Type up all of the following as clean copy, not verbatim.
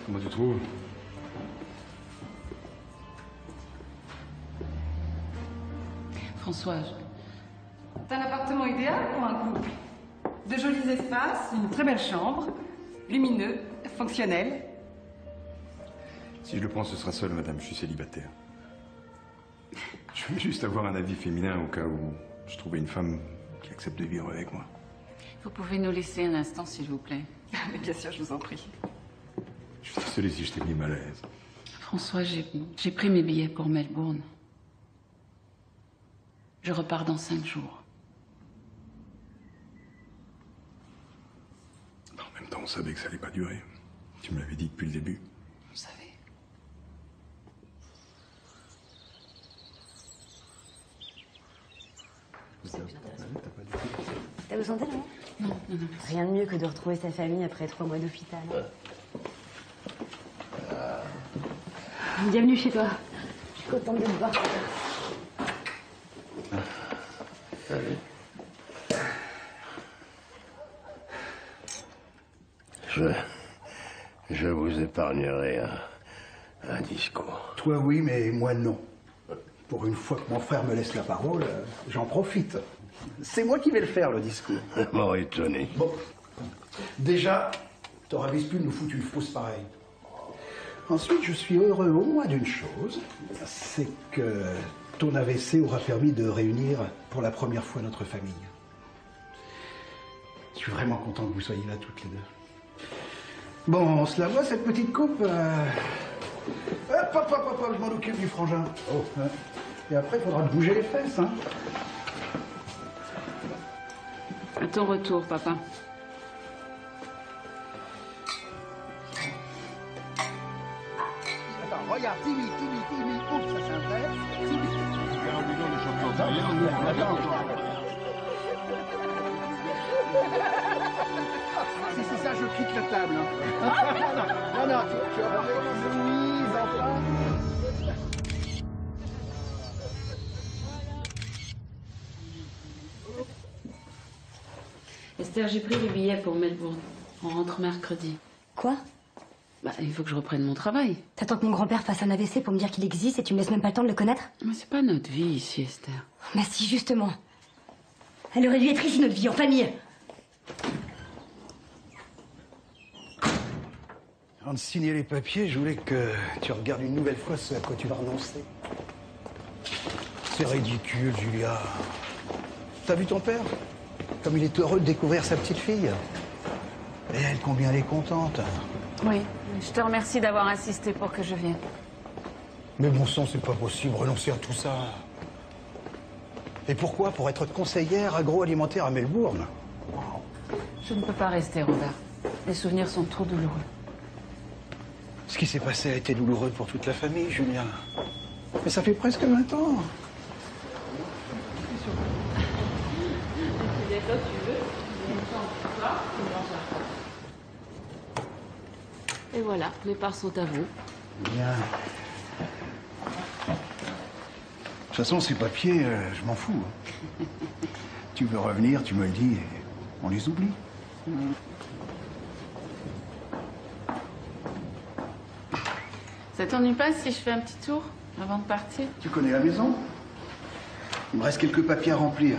Comment tu trouves? François, c'est un appartement idéal pour un couple. De jolis espaces, une très belle chambre, lumineux, fonctionnel. Si je le prends, ce sera seul, madame. Je suis célibataire. Je veux juste avoir un avis féminin au cas où je trouvais une femme qui accepte de vivre avec moi. Vous pouvez nous laisser un instant, s'il vous plaît. Mais bien sûr, je vous en prie. Je suis désolé si je t'ai mis mal à l'aise. François, j'ai pris mes billets pour Melbourne. Je repars dans 5 jours. En même temps, on savait que ça allait pas durer. Tu me l'avais dit depuis le début. Vous savez. T'as besoin d'aide, non? Non. Rien de mieux que de retrouver sa famille après 3 mois d'hôpital. Bienvenue chez toi. Je suis contente de te voir. Salut. Je vous épargnerai un discours. Toi oui, mais moi non. Pour une fois que mon frère me laisse la parole, j'en profite. C'est moi qui vais le faire, le discours. M'aurait étonné. Bon. Déjà, t'auras vite pu nous foutre une fausse pareille. Ensuite, je suis heureux au moins d'une chose, c'est que ton AVC aura permis de réunir pour la première fois notre famille. Je suis vraiment content que vous soyez là toutes les deux. Bon, on se la voit cette petite coupe. Hop, je m'en occupe du frangin. Oh, hein. Et après, il faudra te bouger les fesses, hein. À ton retour, papa. Attends, regarde, Timmy, oups, ça c'est un vrai. Si c'est ça, je quitte la table. Non, tu vas voir Louise, enfin. Esther, j'ai pris les billets pour Melbourne. On rentre mercredi. Quoi? Bah, il faut que je reprenne mon travail. T'attends que mon grand-père fasse un AVC pour me dire qu'il existe et tu me laisses même pas le temps de le connaître? Mais c'est pas notre vie ici, Esther. Bah si, justement. Elle aurait dû être ici, notre vie, en famille. Avant de signer les papiers, je voulais que tu regardes une nouvelle fois ce à quoi tu vas renoncer. C'est ridicule, Julia. T'as vu ton père? Comme il est heureux de découvrir sa petite fille. Et elle, combien elle est contente. Oui, je te remercie d'avoir insisté pour que je vienne. Mais bon sang, c'est pas possible, renoncer à tout ça. Et pourquoi? Pour être conseillère agroalimentaire à Melbourne? Je ne peux pas rester, Robert. Les souvenirs sont trop douloureux. Ce qui s'est passé a été douloureux pour toute la famille, Julien. Mais ça fait presque 20 ans. Et voilà, les parts sont à vous. Bien. De toute façon, ces papiers, je m'en fous. Tu veux revenir, tu me le dis, et on les oublie. Ça t'ennuie pas si je fais un petit tour avant de partir? Tu connais la maison? Il me reste quelques papiers à remplir.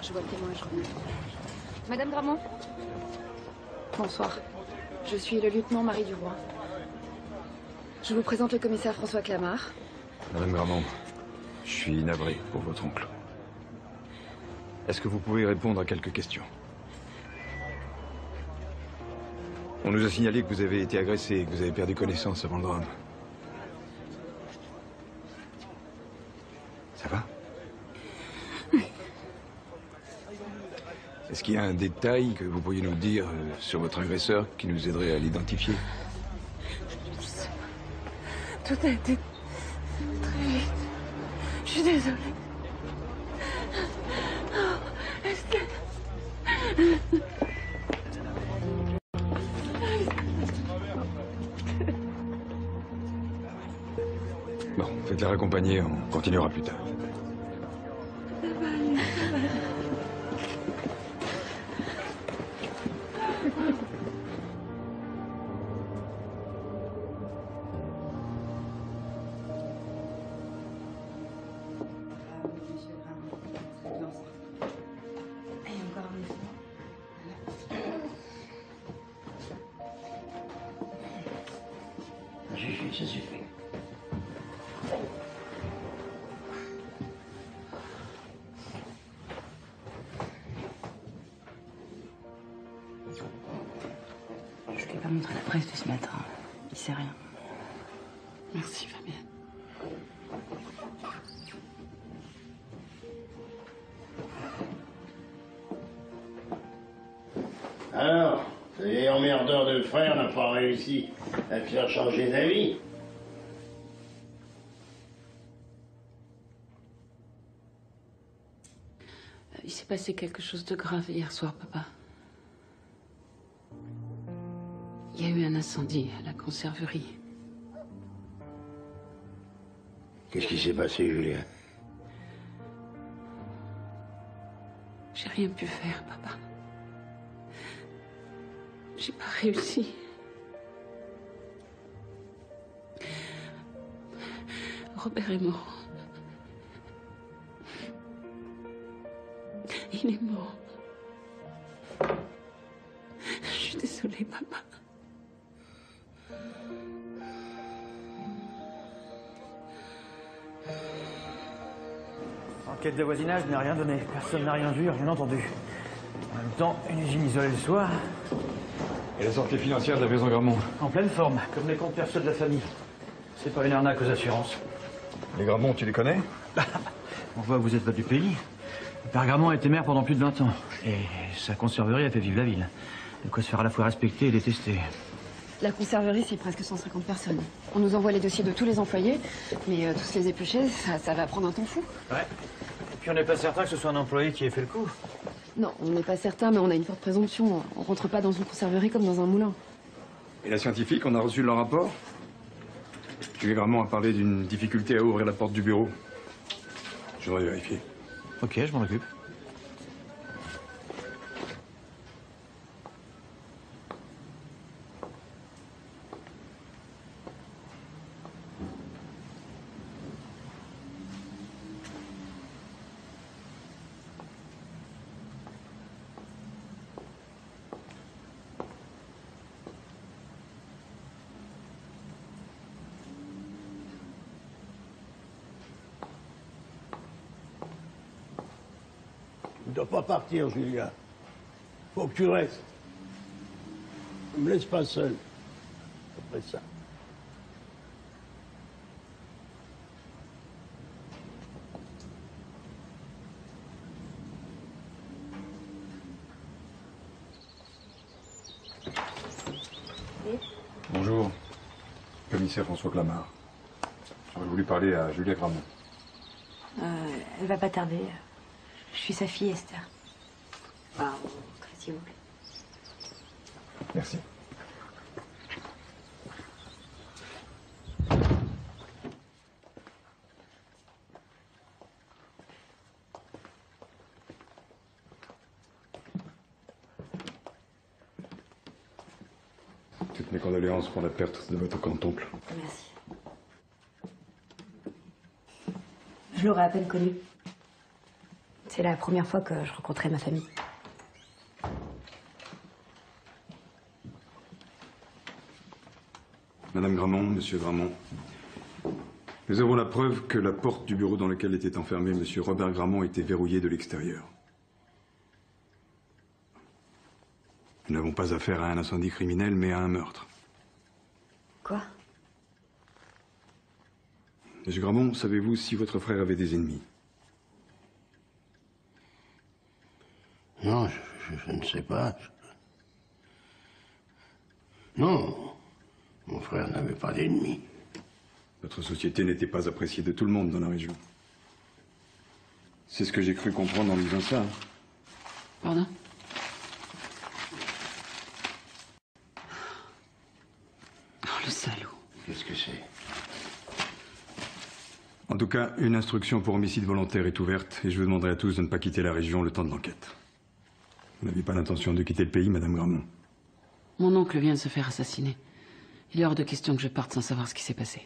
Je vois le témoin, je reviens. Madame Gramont. Bonsoir. Je suis le lieutenant Marie Duroy. Je vous présente le commissaire François Clamart. Madame Gramont, je suis navré pour votre oncle. Est-ce que vous pouvez répondre à quelques questions? On nous a signalé que vous avez été agressé et que vous avez perdu connaissance avant le drame. Ça va? Est-ce qu'il y a un détail que vous pourriez nous dire sur votre agresseur qui nous aiderait à l'identifier? Tout a été très vite. Je suis désolée. Oh, Estelle. Bon, faites-la raccompagner, on continuera plus tard. Ça suffit. Je lui ai pas montré la presse de ce matin. Il sait rien. Merci, Fabienne. Alors, ce vieil emmerdeur de frère n'a pas réussi à te faire changer d'avis? Il s'est passé quelque chose de grave hier soir, papa. Il y a eu un incendie à la conserverie. Qu'est-ce qui s'est passé, Julien? J'ai rien pu faire, papa. J'ai pas réussi. Robert est mort. Il est mort. Je suis désolée, papa. Enquête de voisinage n'a rien donné. Personne n'a rien vu, rien entendu. En même temps, une usine isolée le soir, Et la santé financière de la maison Gramont? en pleine forme, comme les comptes perso de la famille. C'est pas une arnaque aux assurances. Les Gramont, tu les connais? On voit que vous êtes pas du pays. Le père Gramont était maire pendant plus de 20 ans. Et sa conserverie a fait vivre la ville. De quoi se faire à la fois respecter et détester. La conserverie, c'est presque 150 personnes. On nous envoie les dossiers de tous les employés, mais tous les éplucher, ça va prendre un temps fou. Ouais. Et puis on n'est pas certain que ce soit un employé qui ait fait le coup. Non, on n'est pas certain, mais on a une forte présomption. On rentre pas dans une conserverie comme dans un moulin. Et la scientifique, on a reçu leur rapport? Julie Gramont a parlé d'une difficulté à ouvrir la porte du bureau. Je voudrais vérifier. Ok, je m'en occupe. Tu dois pas partir, Julien. Faut que tu restes. Ne me laisse pas seul. Après ça. Bonjour, commissaire François Clamart. J'aurais voulu parler à Julia Gramont. Elle va pas tarder. Je suis sa fille, Esther. Enfin, s'il vous plaît. Merci. Toutes mes condoléances pour la perte de votre grand-oncle. Merci. Je l'aurais à peine connu. C'est la première fois que je rencontrais ma famille. Madame Gramont, Monsieur Gramont, nous avons la preuve que la porte du bureau dans lequel était enfermé Monsieur Robert Gramont était verrouillée de l'extérieur. Nous n'avons pas affaire à un incendie criminel, mais à un meurtre. Quoi? Monsieur Gramont, savez-vous si votre frère avait des ennemis? Non, je ne sais pas. Non, mon frère n'avait pas d'ennemis. Votre société n'était pas appréciée de tout le monde dans la région. C'est ce que j'ai cru comprendre en lisant ça. Pardon? Oh, le salaud. Qu'est-ce que c'est? En tout cas, une instruction pour homicide volontaire est ouverte et je vous demanderai à tous de ne pas quitter la région le temps de l'enquête. Vous n'avez pas l'intention de quitter le pays, Madame Gramont? Mon oncle vient de se faire assassiner. Il est hors de question que je parte sans savoir ce qui s'est passé.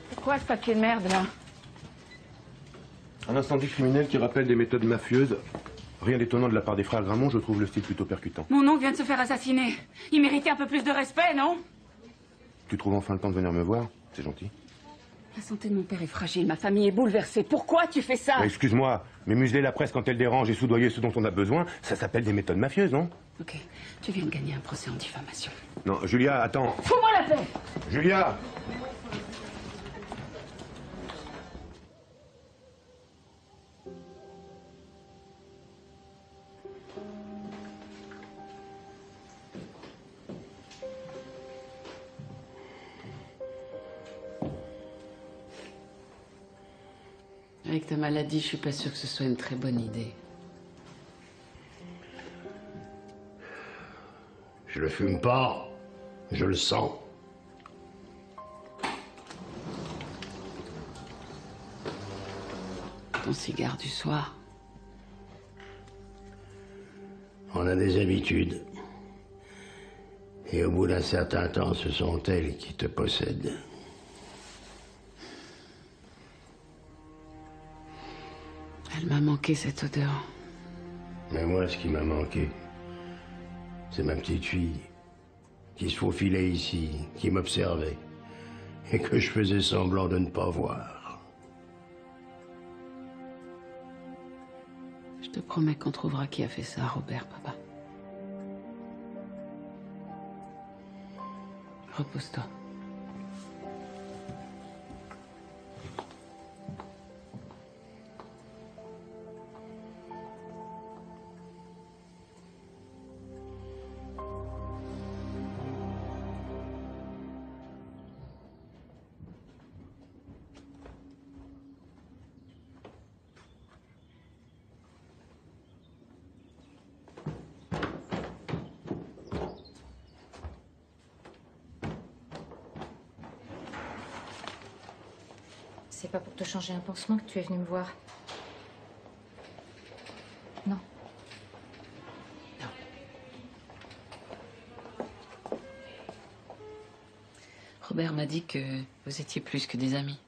C'est quoi ce papier de merde, là? Un incendie criminel qui rappelle des méthodes mafieuses. Rien d'étonnant de la part des frères Gramont, je trouve le style plutôt percutant. Mon oncle vient de se faire assassiner. Il méritait un peu plus de respect, non? Tu trouves enfin le temps de venir me voir? C'est gentil. La santé de mon père est fragile, ma famille est bouleversée. Pourquoi tu fais ça? Excuse-moi, mais museler la presse quand elle dérange et soudoyer ce dont on a besoin, ça s'appelle des méthodes mafieuses, non? Ok, tu viens de gagner un procès en diffamation. Non, Julia, attends. Fous-moi la paix! Julia! Avec ta maladie, je suis pas sûre que ce soit une très bonne idée. Je le fume pas, je le sens. Ton cigare du soir. On a des habitudes. Et au bout d'un certain temps, ce sont elles qui te possèdent. Elle m'a manqué cette odeur. Mais moi, ce qui m'a manqué, c'est ma petite fille, qui se faufilait ici, qui m'observait, et que je faisais semblant de ne pas voir. Je te promets qu'on trouvera qui a fait ça, Robert, papa. Repose-toi. C'est pas pour te changer un pansement que tu es venu me voir. Non. Non. Robert m'a dit que vous étiez plus que des amis,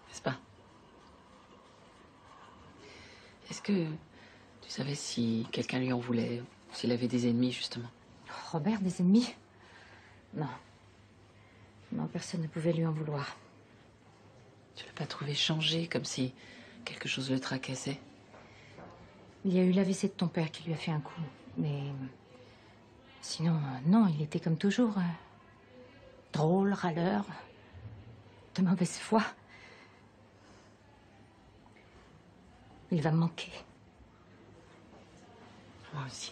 n'est-ce pas? Est-ce que tu savais si quelqu'un lui en voulait, ou s'il avait des ennemis, justement? Robert, des ennemis? Non. Non, personne ne pouvait lui en vouloir. Tu l'as pas trouvé changé, comme si quelque chose le tracassait? Il y a eu l'AVC de ton père qui lui a fait un coup. Mais sinon, non, il était comme toujours. Drôle, râleur, de mauvaise foi. Il va me manquer. Moi aussi.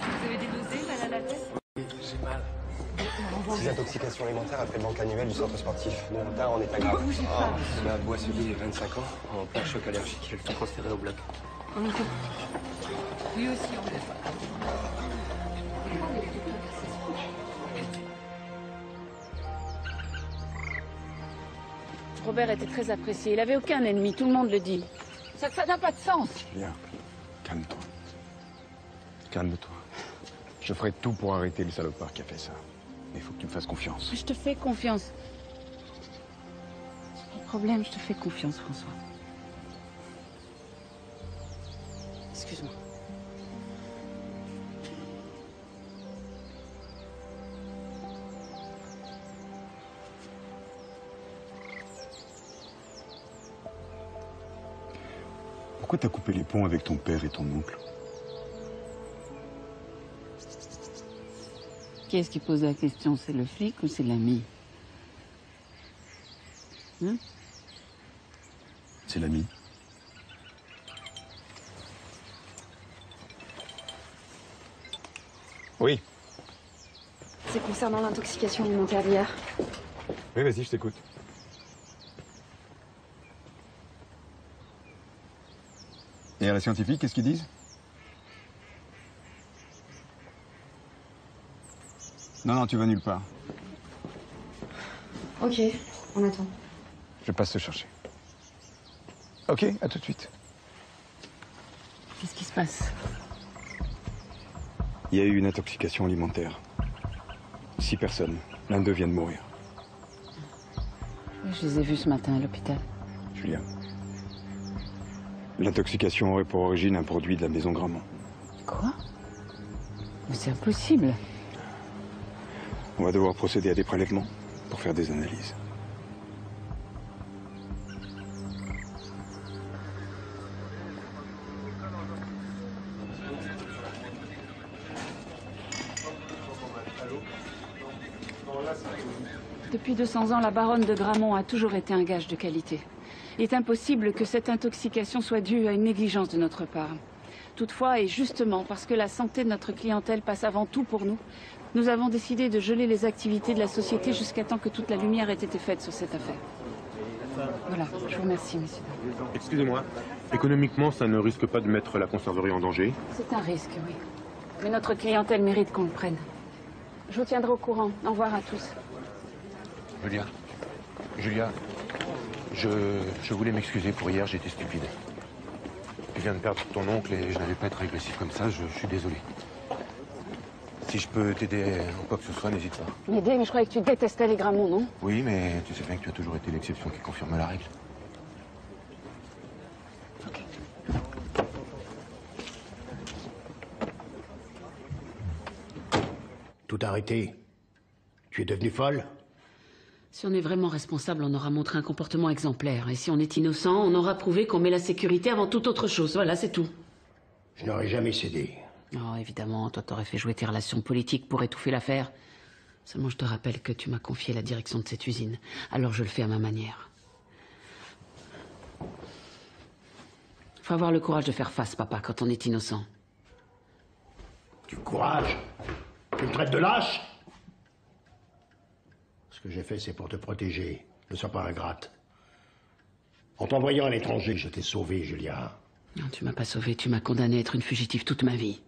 Vous avez des nausées, mal à la tête? J'ai mal. 6 intoxications alimentaires après le banque annuel du centre sportif. De retard en état grave. Bougez pas. On a Boisselier, 25 ans, en plein choc allergique. Il a le temps transféré au bloc. Lui aussi, on fait. Robert était très apprécié. Il avait aucun ennemi, tout le monde le dit. Ça n'a pas de sens. Julia, calme-toi. Calme-toi. Je ferai tout pour arrêter le salopard qui a fait ça. Mais il faut que tu me fasses confiance. Je te fais confiance. Pas de problème, je te fais confiance, François. Excuse-moi. Pourquoi t'as coupé les ponts avec ton père et ton oncle? Qui est-ce qui pose la question? C'est le flic ou c'est l'ami? C'est l'ami. Oui. C'est concernant l'intoxication alimentaire d'hier. Oui, vas-y, je t'écoute. Et à la scientifique, qu'est-ce qu'ils disent? Non, tu vas nulle part. Ok, on attend. Je passe te chercher. Ok, à tout de suite. Qu'est-ce qui se passe? Il y a eu une intoxication alimentaire. 6 personnes. L'un d'eux vient de mourir. Je les ai vus ce matin à l'hôpital. Julia. L'intoxication aurait pour origine un produit de la maison Gramont. Quoi? Mais c'est impossible. On va devoir procéder à des prélèvements pour faire des analyses. Depuis 200 ans, la baronne de Gramont a toujours été un gage de qualité. Il est impossible que cette intoxication soit due à une négligence de notre part. Toutefois, et justement parce que la santé de notre clientèle passe avant tout pour nous, nous avons décidé de geler les activités de la société jusqu'à temps que toute la lumière ait été faite sur cette affaire. Voilà, je vous remercie, messieurs. Excusez-moi, économiquement, ça ne risque pas de mettre la conserverie en danger? C'est un risque, oui. Mais notre clientèle mérite qu'on le prenne. Je vous tiendrai au courant. Au revoir à tous. Julia, je voulais m'excuser pour hier, j'étais stupide. Tu viens de perdre ton oncle et je n'allais pas être agressif comme ça, je suis désolé. Si je peux t'aider en quoi que ce soit, n'hésite pas. M'aider, mais je croyais que tu détestais les Gramont, non? Oui, mais tu sais bien que tu as toujours été l'exception qui confirme la règle. Ok. Tout arrêté. Tu es devenue folle? Si on est vraiment responsable, on aura montré un comportement exemplaire. Et si on est innocent, on aura prouvé qu'on met la sécurité avant toute autre chose. Voilà, c'est tout. Je n'aurais jamais cédé. Oh, évidemment, toi, t'aurais fait jouer tes relations politiques pour étouffer l'affaire. Seulement, je te rappelle que tu m'as confié la direction de cette usine. Alors, je le fais à ma manière. Faut avoir le courage de faire face, papa, quand on est innocent. Du courage? Tu me traites de lâche? Ce que j'ai fait, c'est pour te protéger. Ne sois pas ingrate. En t'envoyant à l'étranger, je t'ai sauvé, Julia. Non, tu m'as pas sauvé, tu m'as condamné à être une fugitive toute ma vie.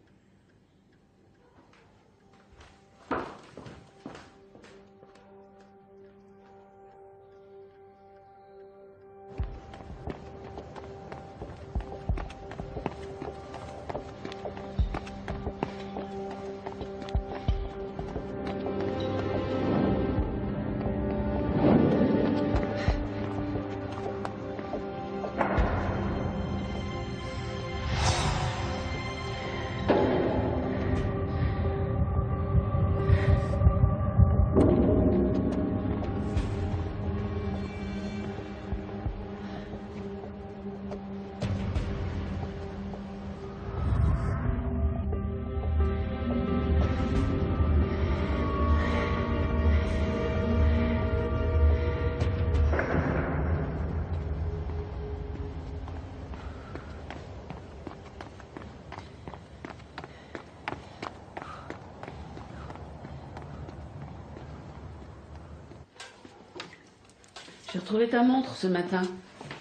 J'ai retrouvé ta montre ce matin,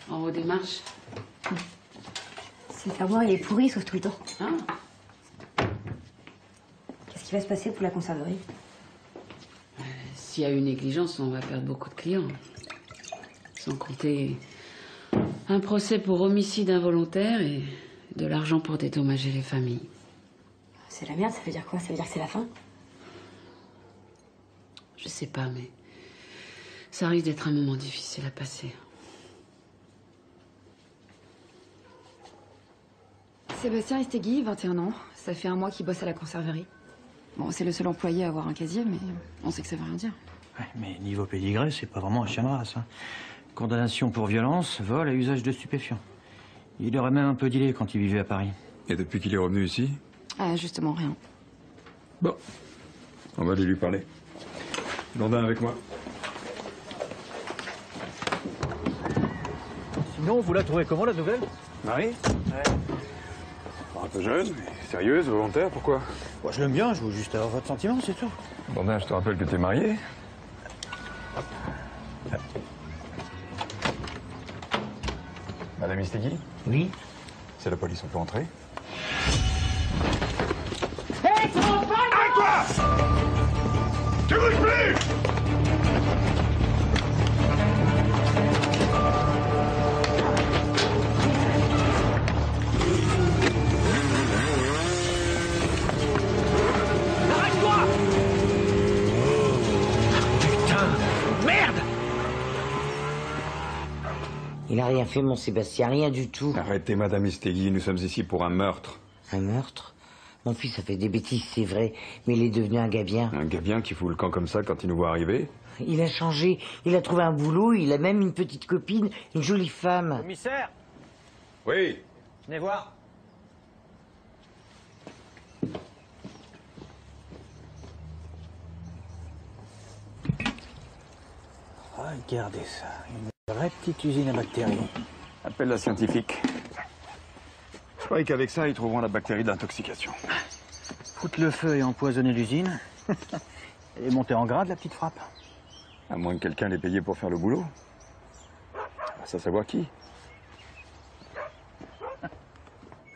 en haut des marches. Cette armoire, elle est pourrie, sauf tout le temps. Ah. Qu'est-ce qui va se passer pour la conserverie? S'il y a une négligence, on va perdre beaucoup de clients. Sans compter un procès pour homicide involontaire et de l'argent pour dédommager les familles. C'est la merde, ça veut dire quoi? Ça veut dire que c'est la fin? Je sais pas, mais ça risque d'être un moment difficile à passer. Sébastien Estegui, 21 ans. Ça fait un mois qu'il bosse à la conserverie. Bon, c'est le seul employé à avoir un casier, mais on sait que ça veut rien dire. Ouais, mais niveau pédigré, c'est pas vraiment un chien de race. Hein. Condamnation pour violence, vol et usage de stupéfiants. Il aurait même un peu dealé quand il vivait à Paris. Et depuis qu'il est revenu ici? Ah, justement, rien. Bon, on va aller lui parler. Blondin avec moi. Sinon, vous la trouvez comment, la nouvelle? Marie? Ouais. Un peu jeune, mais sérieuse, volontaire, pourquoi? Bon, je l'aime bien, je veux juste avoir votre sentiment, c'est tout. Blondin, je te rappelle que t'es marié. Madame Istegui? Oui? C'est la police, on peut entrer? Hé, tu m'en parles? Avec toi! Tu bouges plus! Arrête-toi! Putain! Merde! Il a rien fait, mon Sébastien, rien du tout. Arrêtez, Madame Istegui, nous sommes ici pour un meurtre. Un meurtre? Mon fils a fait des bêtises, c'est vrai, mais il est devenu un gars bien. Un gars bien qui fout le camp comme ça quand il nous voit arriver? Il a changé, il a trouvé un boulot, il a même une petite copine, une jolie femme. Commissaire! Oui? Venez voir. Regardez ça, une vraie petite usine à bactéries. Appelle la scientifique. Je croyais qu'avec ça, ils trouveront la bactérie de l'intoxication. Foutre le feu et empoisonner l'usine. Elle est montée en grade, la petite frappe. À moins que quelqu'un l'ait payé pour faire le boulot. Ça savoir qui.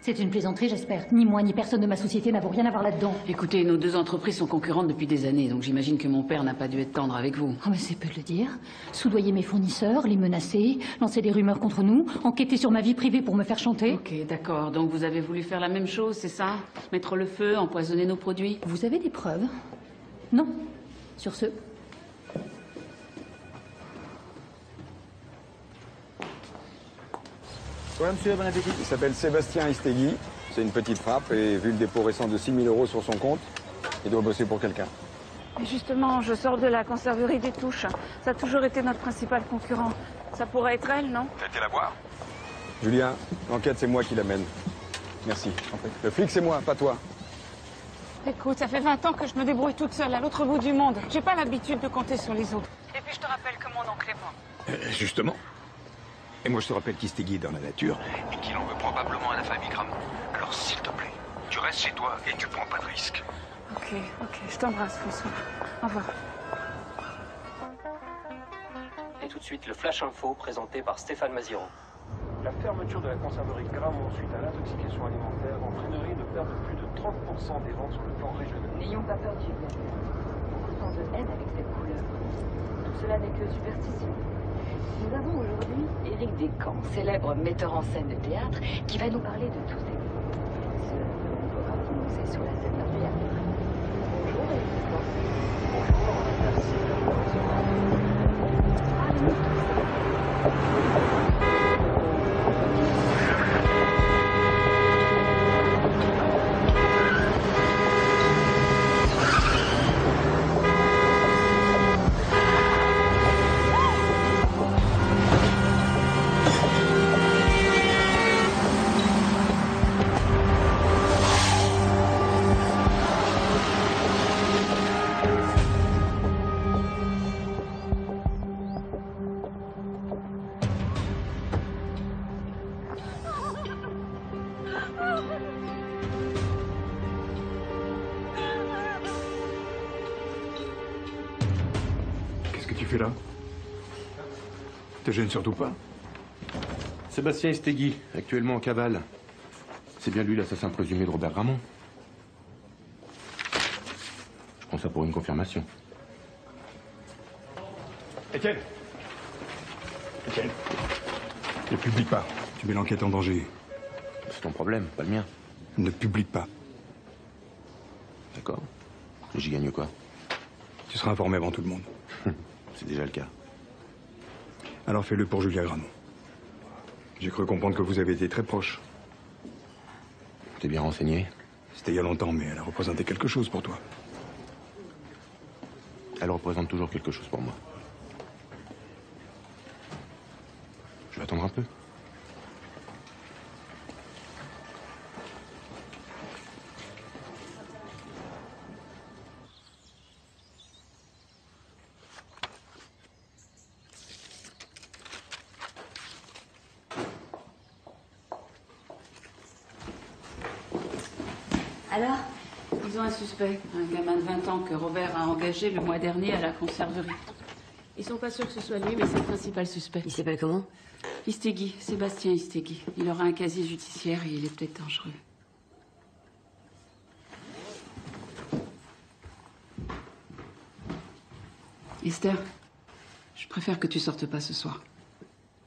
C'est une plaisanterie, j'espère. Ni moi, ni personne de ma société n'avons rien à voir là-dedans. Écoutez, nos deux entreprises sont concurrentes depuis des années, donc j'imagine que mon père n'a pas dû être tendre avec vous. Oh, mais c'est peu de le dire. Soudoyer mes fournisseurs, les menacer, lancer des rumeurs contre nous, enquêter sur ma vie privée pour me faire chanter. Ok, d'accord. Donc vous avez voulu faire la même chose, c'est ça? Mettre le feu, empoisonner nos produits? Vous avez des preuves? Non. Sur ce. Ouais, monsieur, bon appétit. Il s'appelle Sébastien Istegui. C'est une petite frappe et vu le dépôt récent de 6 000 € sur son compte, il doit bosser pour quelqu'un. Et justement, je sors de la conserverie des Touches. Ça a toujours été notre principal concurrent. Ça pourrait être elle, non? T'as été la voir? Julien, l'enquête, c'est moi qui l'amène. Merci. Le flic, c'est moi, pas toi. Écoute, ça fait 20 ans que je me débrouille toute seule à l'autre bout du monde. J'ai pas l'habitude de compter sur les autres. Et puis je te rappelle que mon oncle est mort. Justement. Et moi, je te rappelle qu'Istegui est dans la nature et qu'il en veut probablement à la famille Gramont. Alors, s'il te plaît, tu restes chez toi et tu prends pas de risques. Ok, je t'embrasse, François. Au revoir. Et tout de suite, le Flash Info présenté par Stéphane Maziron. La fermeture de la conserverie Gramont suite à l'intoxication alimentaire entraînerait une perte de plus de 30% des ventes sur le plan régional. N'ayons pas peur du bien. Beaucoup de haine avec cette couleur. Tout cela n'est que superstition. Nous avons aujourd'hui Éric Descamps, célèbre metteur en scène de théâtre, qui va nous parler de tous ces mots. Cela ne peut pas prononcer sur la scène d'un théâtre. Bonjour Éric Descamps. Bonjour, merci de votre recevoir. Parlez-nous de tout ça. Qu'est-ce que tu fais là? Te gêne surtout pas? Sébastien Estegui, actuellement en cavale. C'est bien lui l'assassin présumé de Robert Gramont. Je prends ça pour une confirmation. Étienne! Michel. Ne publie pas. Tu mets l'enquête en danger. C'est ton problème, pas le mien. Ne publie pas. D'accord. Et j'y gagne quoi? Tu seras informé avant tout le monde. C'est déjà le cas. Alors fais-le pour Julia Gramont. J'ai cru comprendre que vous avez été très proches. T'es bien renseigné? C'était il y a longtemps, mais elle a représenté quelque chose pour toi. Elle représente toujours quelque chose pour moi. Je vais attendre un peu. Alors? Ils ont un suspect, un gamin de 20 ans que Robert a engagé le mois dernier à la conserverie. Ils sont pas sûrs que ce soit lui, mais c'est le principal suspect. Il s'appelle comment? Istegui, Sébastien Istegui. Il aura un casier judiciaire et il est peut-être dangereux. Esther, je préfère que tu sortes pas ce soir.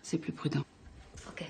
C'est plus prudent. Ok.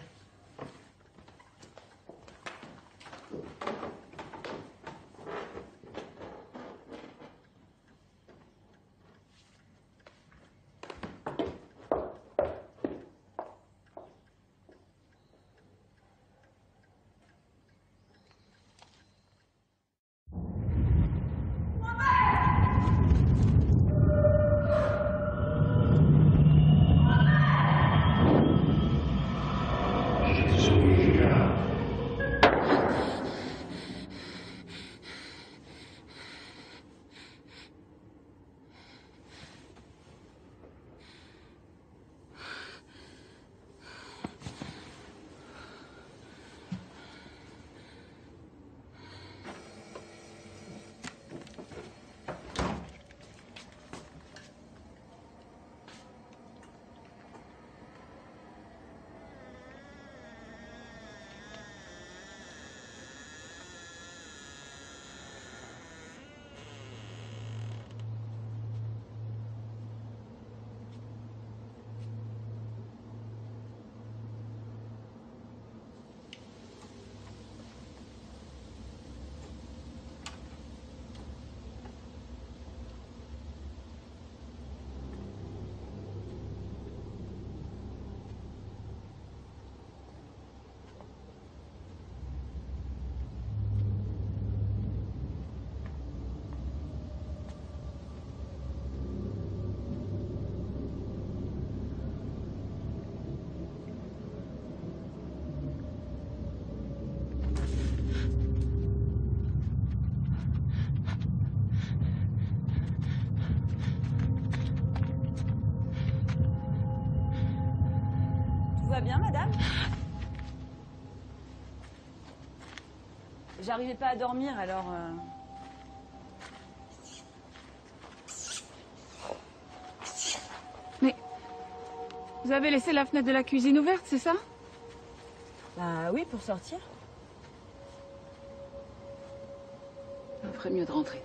Tout va bien, madame? J'arrivais pas à dormir, alors... Mais... Vous avez laissé la fenêtre de la cuisine ouverte, c'est ça? Bah oui, pour sortir. On ferait mieux de rentrer.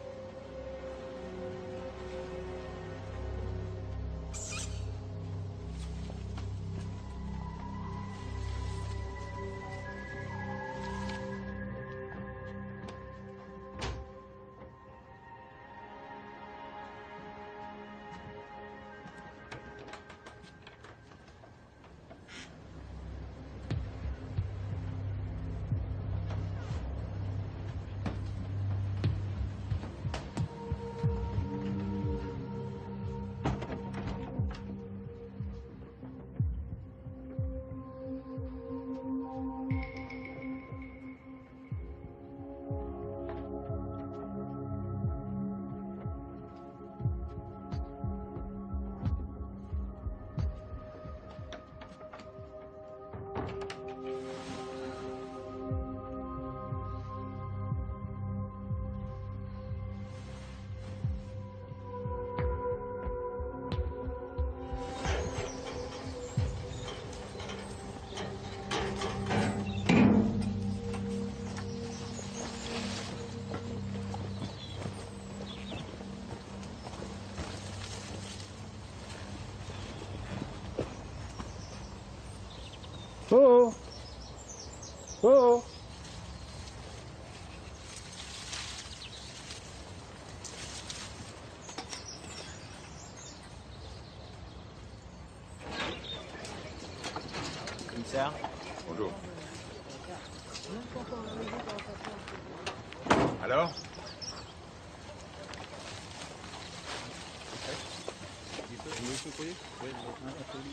Oh oh oh. Commissaire. Bonjour. Alors?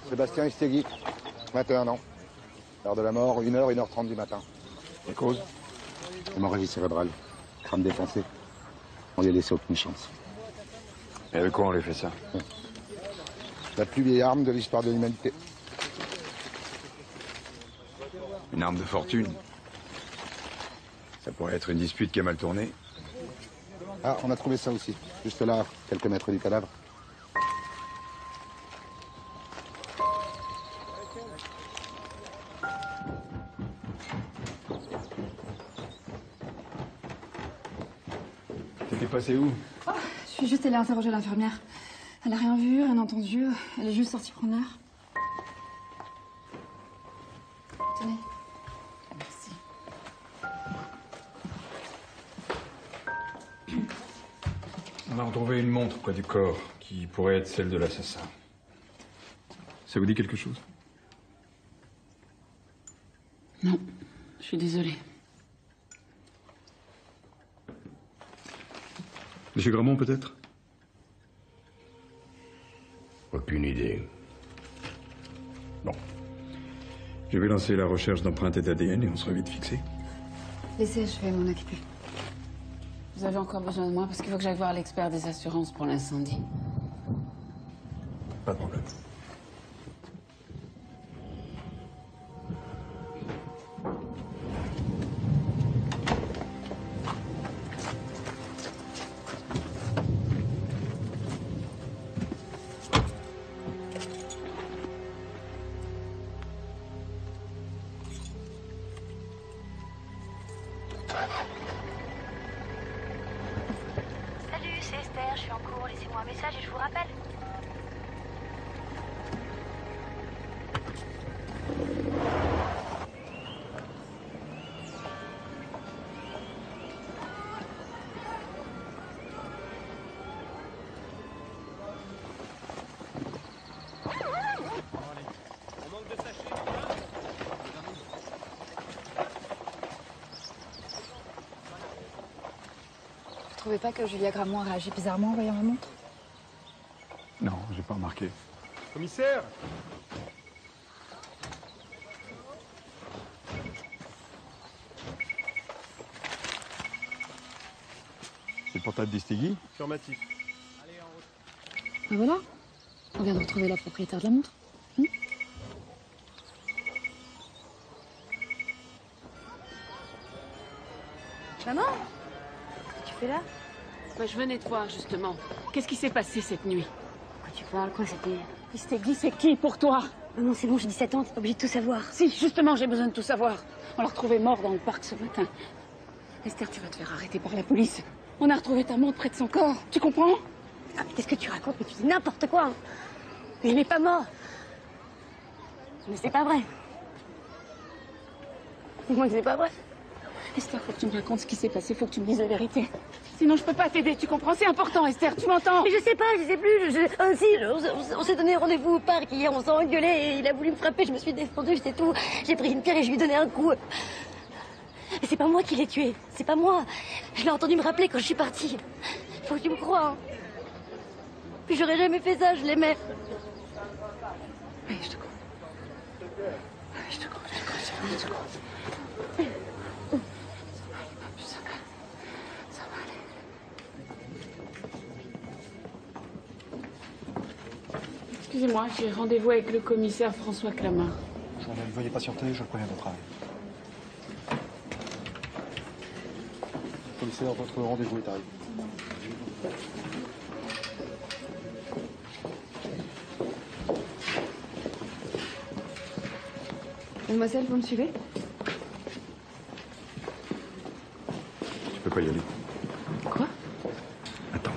Sébastien Istegui, 21 ans. L'heure de la mort, 1h, 1h30 du matin. Et cause? Hémorragie cérébrale, crâne défoncé. On lui a laissé aucune chance. Et avec quoi on lui fait ça? La plus vieille arme de l'histoire de l'humanité. Une arme de fortune. Ça pourrait être une dispute qui a mal tourné. Ah, on a trouvé ça aussi. Juste là, quelques mètres du cadavre. T'étais passé où? Oh, je suis juste allée interroger l'infirmière. Elle a rien vu, rien entendu. Elle est juste sortie prendre l'air. Tenez. Merci. On a retrouvé une montre près du corps qui pourrait être celle de l'assassin. Ça vous dit quelque chose? Non, je suis désolée. Monsieur Gramont, peut-être? Aucune idée. Bon. Je vais lancer la recherche d'empreintes et d'ADN et on sera vite fixé. Laissez, je vais m'en occuper. Vous avez encore besoin de moi parce qu'il faut que j'aille voir l'expert des assurances pour l'incendie. Pas de problème. Salut, c'est Esther, je suis en cours. Laissez-moi un message et je vous rappelle. Vous trouvez pas que Julia Gramont a réagi bizarrement en voyant la montre? Non, j'ai pas remarqué. Commissaire! C'est le portable d'Istegui? Affirmatif. Ben voilà. On vient de retrouver la propriétaire de la montre. Maman? Qu'est-ce que tu fais là? Bah, je venais te voir, justement. Qu'est-ce qui s'est passé cette nuit? Quoi tu parles? Quoi c'était? Istegui, c'est qui pour toi? Non, c'est bon, j'ai 17 ans, t'es pas obligé de tout savoir. Si, justement, j'ai besoin de tout savoir. On l'a retrouvé mort dans le parc ce matin. Esther, tu vas te faire arrêter par la police. On a retrouvé ta montre près de son corps. Tu comprends? Ah, mais qu'est-ce que tu racontes? Mais tu dis n'importe quoi, hein. Mais il n'est pas mort. Mais c'est pas vrai. Dis-moi que c'est pas vrai. Esther, faut que tu me racontes ce qui s'est passé. Faut que tu me dises la vérité. Sinon, je peux pas t'aider. Tu comprends? C'est important, Esther. Tu m'entends? Mais je sais pas, je sais plus. On s'est donné rendez-vous au parc hier, on s'est engueulé et il a voulu me frapper. Je me suis défendue, c'est tout. J'ai pris une pierre et je lui ai donné un coup. Mais c'est pas moi qui l'ai tué. C'est pas moi. Je l'ai entendu me rappeler quand je suis partie. Faut que tu me crois. Hein. Puis j'aurais jamais fait ça, je l'aimais. Oui, je te crois. Oui, je te crois, je te crois. Ça va aller. Excusez-moi, j'ai rendez-vous avec le commissaire François Clamart. Veuillez patienter, je le préviens de travail. Commissaire, votre rendez-vous est arrivé. Mademoiselle, vous me suivez? Tu peux pas y aller. Quoi? Attends.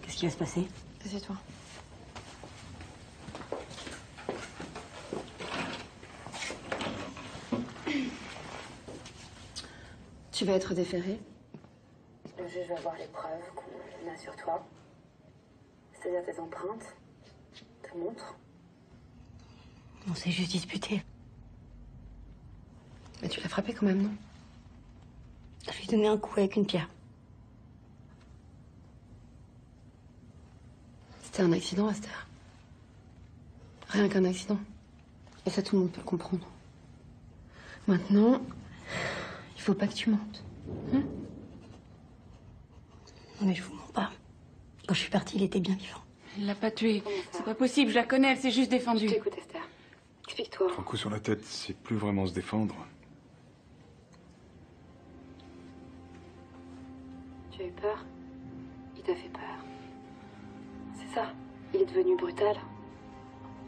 Qu'est-ce Qu'est-ce qui va se passer? Assieds-toi. Tu vas être déféré. Le juge va voir les preuves qu'on a sur toi. C'est-à-dire tes empreintes, tes montres. On s'est juste disputé. Mais tu l'as frappé quand même, non? Je lui ai donné un coup avec une pierre. C'était un accident, Esther. Rien qu'un accident. Et ça, tout le monde peut le comprendre. Maintenant, il faut pas que tu mentes. Non mais je vous mens pas. Quand je suis partie, il était bien vivant. Il l'a pas tuée. C'est pas possible, je la connais, elle s'est juste défendue. Écoute, Esther. Explique-toi. Un coup sur la tête, c'est plus vraiment se défendre. Tu as eu peur? Il t'a fait peur. C'est ça. Il est devenu brutal.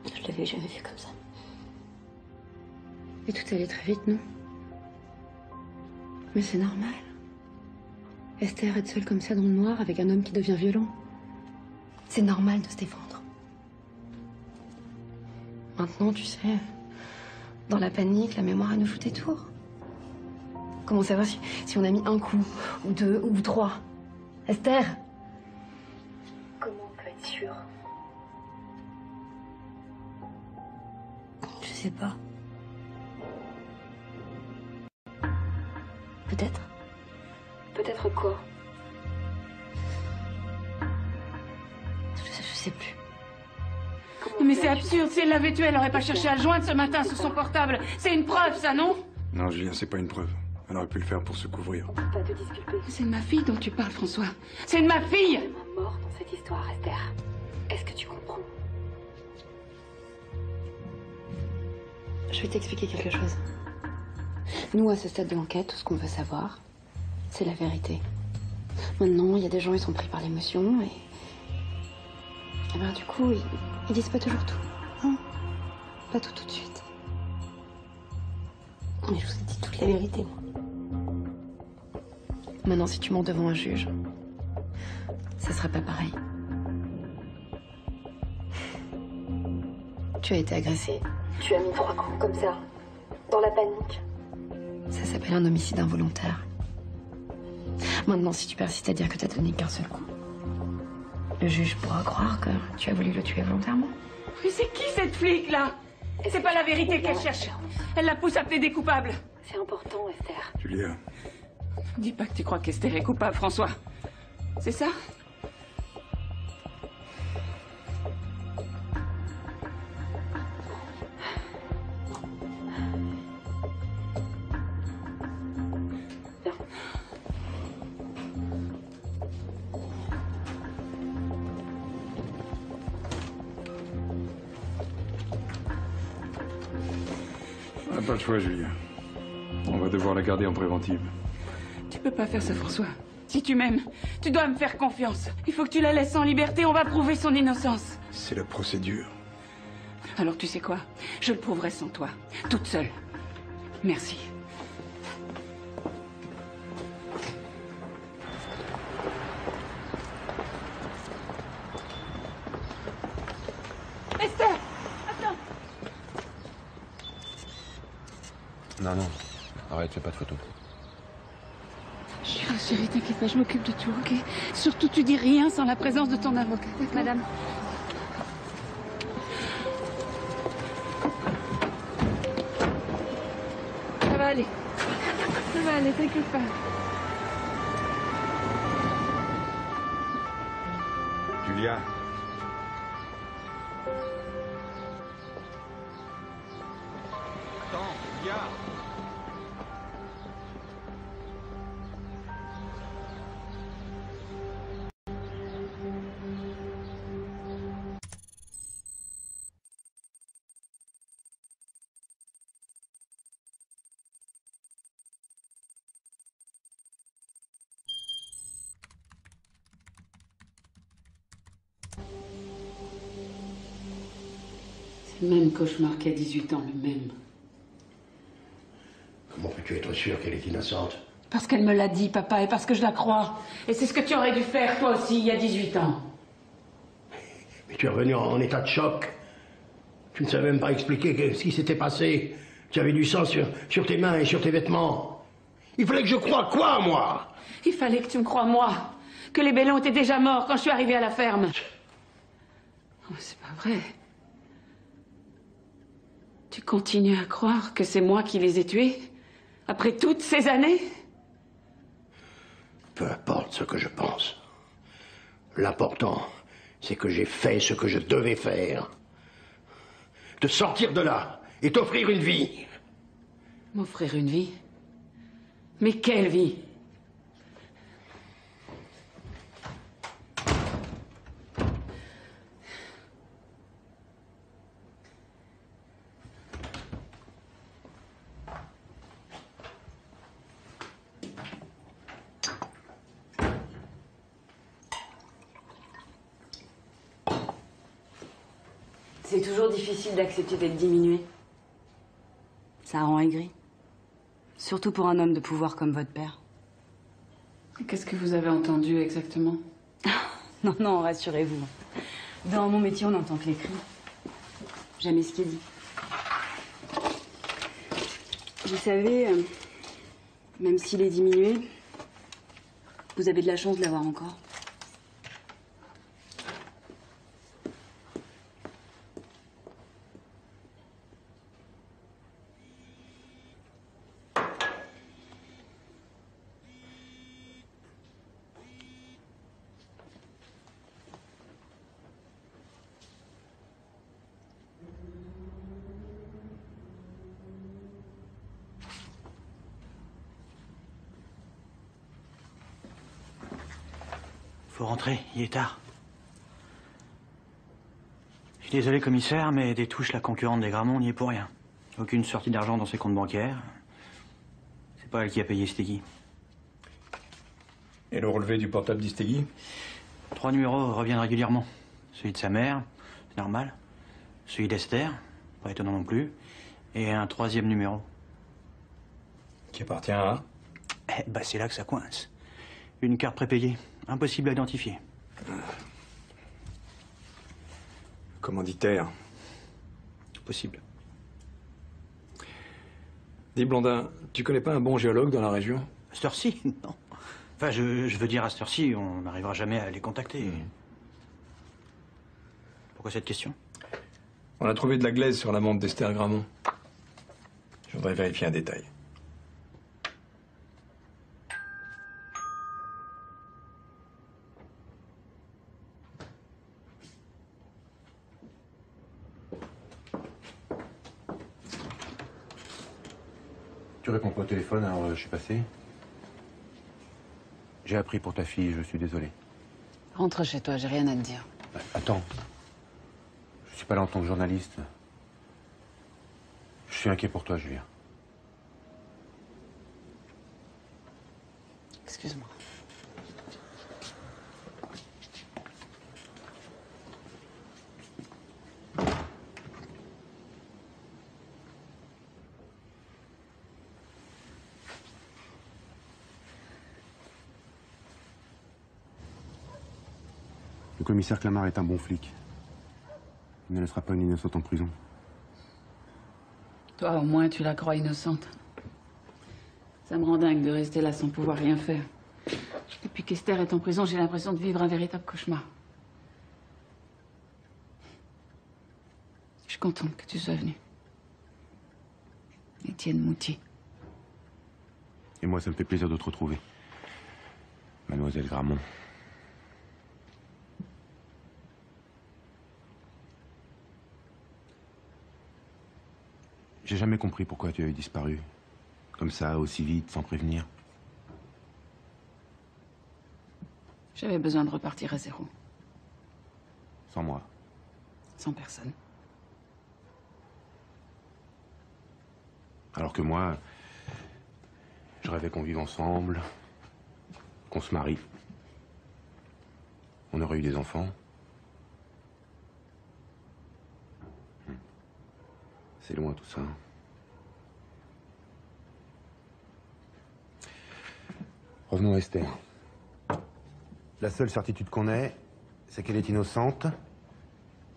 Je l'avais jamais vu comme ça. Et tout allait très vite, non? Mais c'est normal. Esther, être seule comme ça dans le noir avec un homme qui devient violent. C'est normal de se défendre. Maintenant, tu sais, dans la panique, la mémoire elle nous joue des tours. Comment savoir si on a mis un coup, ou deux, ou trois? Esther! Comment on peut être sûr? Je sais pas. Peut-être. Peut-être quoi? Je sais plus. Mais c'est absurde, si elle l'avait tué, elle aurait pas cherché à le joindre ce matin sur son portable. C'est une preuve, ça, non? Non, Julien, c'est pas une preuve. Elle aurait pu le faire pour se couvrir. Pas te disculper. C'est de ma fille dont tu parles, François. C'est de ma fille! Ma mort dans cette histoire, Esther. Est-ce que tu comprends? Je vais t'expliquer quelque chose. Nous, à ce stade de l'enquête, tout ce qu'on veut savoir, c'est la vérité. Maintenant, il y a des gens, ils sont pris par l'émotion et... Eh ben, du coup, ils disent pas toujours tout. Hein? Pas tout de suite. Mais je vous ai dit toute la vérité, moi. Maintenant, si tu mens devant un juge, ça sera pas pareil. Tu as été agressée. Tu as mis 3 coups comme ça, dans la panique. Ça s'appelle un homicide involontaire. Maintenant, si tu persistes à dire que t'as donné qu'un seul coup, le juge pourra croire que tu as voulu le tuer volontairement. Mais c'est qui cette flic-là? C'est pas la vérité qu'elle cherche. Elle la pousse à plaider coupable. C'est important, Esther. Julia. Dis pas que tu crois qu'Esther est coupable, François. C'est ça? On n'a pas le choix, Julien. On va devoir la garder en préventive. Tu peux pas faire ça, François. Si tu m'aimes, tu dois me faire confiance. Il faut que tu la laisses en liberté, on va prouver son innocence. C'est la procédure. Alors tu sais quoi? Je le prouverai sans toi, toute seule. Merci. Esther! Attends! Non, arrête, fais pas de photos. Chérie, t'inquiète pas, je m'occupe de tout, ok? Surtout, tu dis rien sans la présence de ton avocat. Madame. Ça va aller. Ça va aller, t'inquiète pas. Julia. Attends, Julia. C'est le même cauchemar qu'à 18 ans, le même. Comment peux-tu être sûr qu'elle est innocente? Parce qu'elle me l'a dit, papa, et parce que je la crois. Et c'est ce que tu aurais dû faire, toi aussi, il y a 18 ans. Tu es revenu en état de choc. Tu ne savais même pas expliquer ce qui s'était passé. Tu avais du sang sur tes mains et sur tes vêtements. Il fallait que je croie quoi, moi? Il fallait que tu me croies, moi. Que les Bellons étaient déjà morts quand je suis arrivée à la ferme. Oh, c'est pas vrai. Tu continues à croire que c'est moi qui les ai tués? Après toutes ces années? Peu importe ce que je pense. L'important, c'est que j'ai fait ce que je devais faire. Te sortir de là et t'offrir une vie. M'offrir une vie? Mais quelle vie? C'est toujours difficile d'accepter d'être diminué. Ça rend aigri. Surtout pour un homme de pouvoir comme votre père. Qu'est-ce que vous avez entendu exactement? Non, non, rassurez-vous. Dans mon métier, on n'entend que les cris. Jamais ce qui est dit. Vous savez, même s'il est diminué, vous avez de la chance de l'avoir encore. Faut rentrer, il est tard. Je suis désolé, commissaire, mais Détouche, la concurrente des Gramont, n'y est pour rien. Aucune sortie d'argent dans ses comptes bancaires. C'est pas elle qui a payé Stegui. Et le relevé du portable d'Istegui? 3 numéros reviennent régulièrement. Celui de sa mère, c'est normal. Celui d'Esther, pas étonnant non plus. Et un 3e numéro. Qui appartient à? Eh ben, c'est là que ça coince. Une carte prépayée. Impossible à identifier. Commanditaire. Possible. Dis, Blondin, tu connais pas un bon géologue dans la région? À cette heure-ci, non. Enfin, je veux dire, à cette heure-ci, on n'arrivera jamais à les contacter. Pourquoi cette question? On a trouvé de la glaise sur la montre d'Esther Gramont. Je voudrais vérifier un détail. Tu réponds pas au téléphone, alors je suis passé. J'ai appris pour ta fille, je suis désolé. Rentre chez toi, j'ai rien à te dire. Attends. Je suis pas là en tant que journaliste. Je suis inquiet pour toi, Julia. Excuse-moi. Le commissaire Clamart est un bon flic. Il ne laissera pas une innocente en prison. Toi, au moins, tu la crois innocente. Ça me rend dingue de rester là sans pouvoir rien faire. Depuis qu'Esther est en prison, j'ai l'impression de vivre un véritable cauchemar. Je suis contente que tu sois venue. Étienne Moutier. Et moi, ça me fait plaisir de te retrouver. Mademoiselle Gramont. J'ai jamais compris pourquoi tu avais disparu. Comme ça, aussi vite, sans prévenir. J'avais besoin de repartir à zéro. Sans moi. Sans personne. Alors que moi, je rêvais qu'on vive ensemble, qu'on se marie. On aurait eu des enfants. C'est loin tout ça. Revenons à Esther. La seule certitude qu'on ait, c'est qu'elle est innocente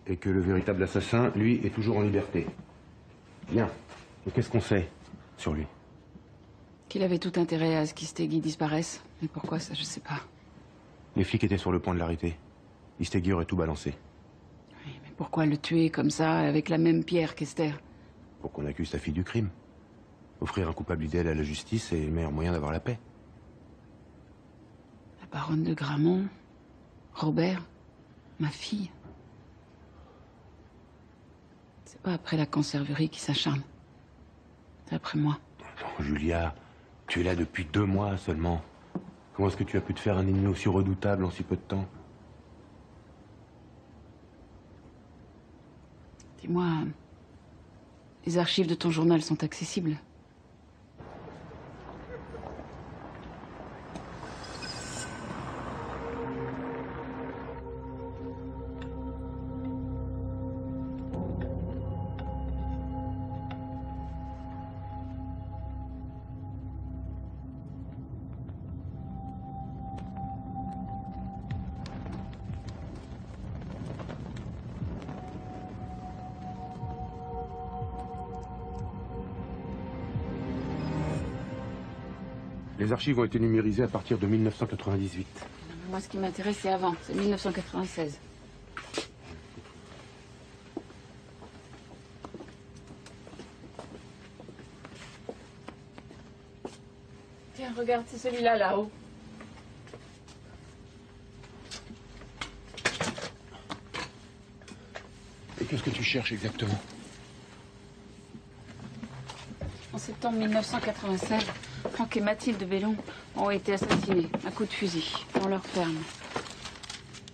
Et que le véritable assassin, lui, est toujours en liberté. Bien. Et qu'est-ce qu'on sait sur lui? Qu'il avait tout intérêt à ce qu'Istegui disparaisse. Mais pourquoi, ça, je sais pas. Les flics étaient sur le point de l'arrêter. Istegui aurait tout balancé. Oui, mais pourquoi le tuer comme ça, avec la même pierre qu'Esther? Pour qu'on accuse sa fille du crime. Offrir un coupable idéal à la justice est le meilleur moyen d'avoir la paix. La baronne de Gramont, Robert, ma fille. C'est pas après la conserverie qui s'acharne. C'est après moi. Non, Julia, tu es là depuis 2 mois seulement. Comment est-ce que tu as pu te faire un ennemi aussi redoutable en si peu de temps? Dis-moi, les archives de ton journal sont accessibles? Les archives ont été numérisées à partir de 1998. Moi, ce qui m'intéresse, c'est avant. C'est 1996. Tiens, regarde, c'est celui-là, là-haut. Et qu'est-ce que tu cherches exactement? En septembre 1996, Franck et Mathilde Bellon ont été assassinés à coups de fusil dans leur ferme.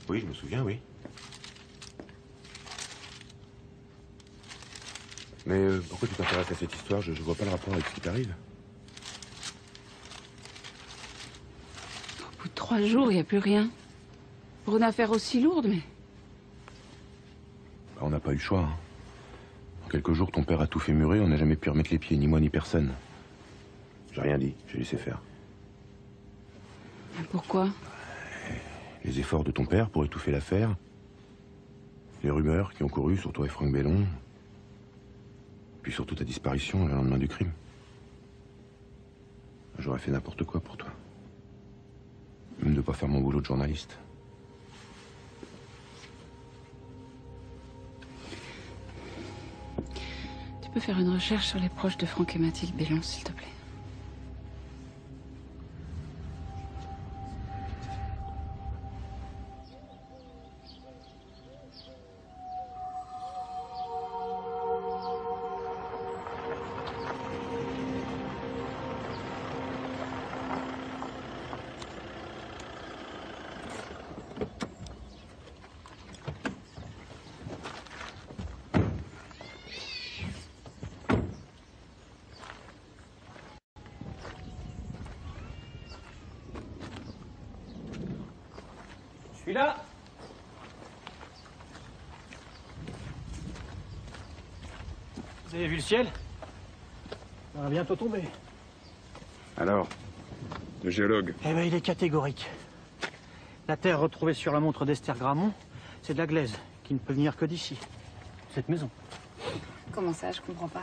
Oui, je me souviens, oui. Mais pourquoi tu t'intéresses à cette histoire? Je vois pas le rapport avec ce qui t'arrive. Au bout de 3 jours, il n'y a plus rien. Pour une affaire aussi lourde, mais... Bah, on n'a pas eu le choix. Hein. En quelques jours, ton père a tout fait murer, on n'a jamais pu remettre les pieds, ni moi ni personne. J'ai rien dit, j'ai laissé faire. Pourquoi? Les efforts de ton père pour étouffer l'affaire. Les rumeurs qui ont couru sur toi et Franck Bellon. Puis surtout ta disparition le lendemain du crime. J'aurais fait n'importe quoi pour toi. Même de pas faire mon boulot de journaliste. Tu peux faire une recherche sur les proches de Franck et Mathilde Bellon, s'il te plaît. Je suis là. Vous avez vu le ciel? Ça va bientôt tomber. Alors, le géologue? Eh ben, il est catégorique. La terre retrouvée sur la montre d'Esther Gramont, c'est de la glaise, qui ne peut venir que d'ici. Cette maison. Comment ça, je comprends pas.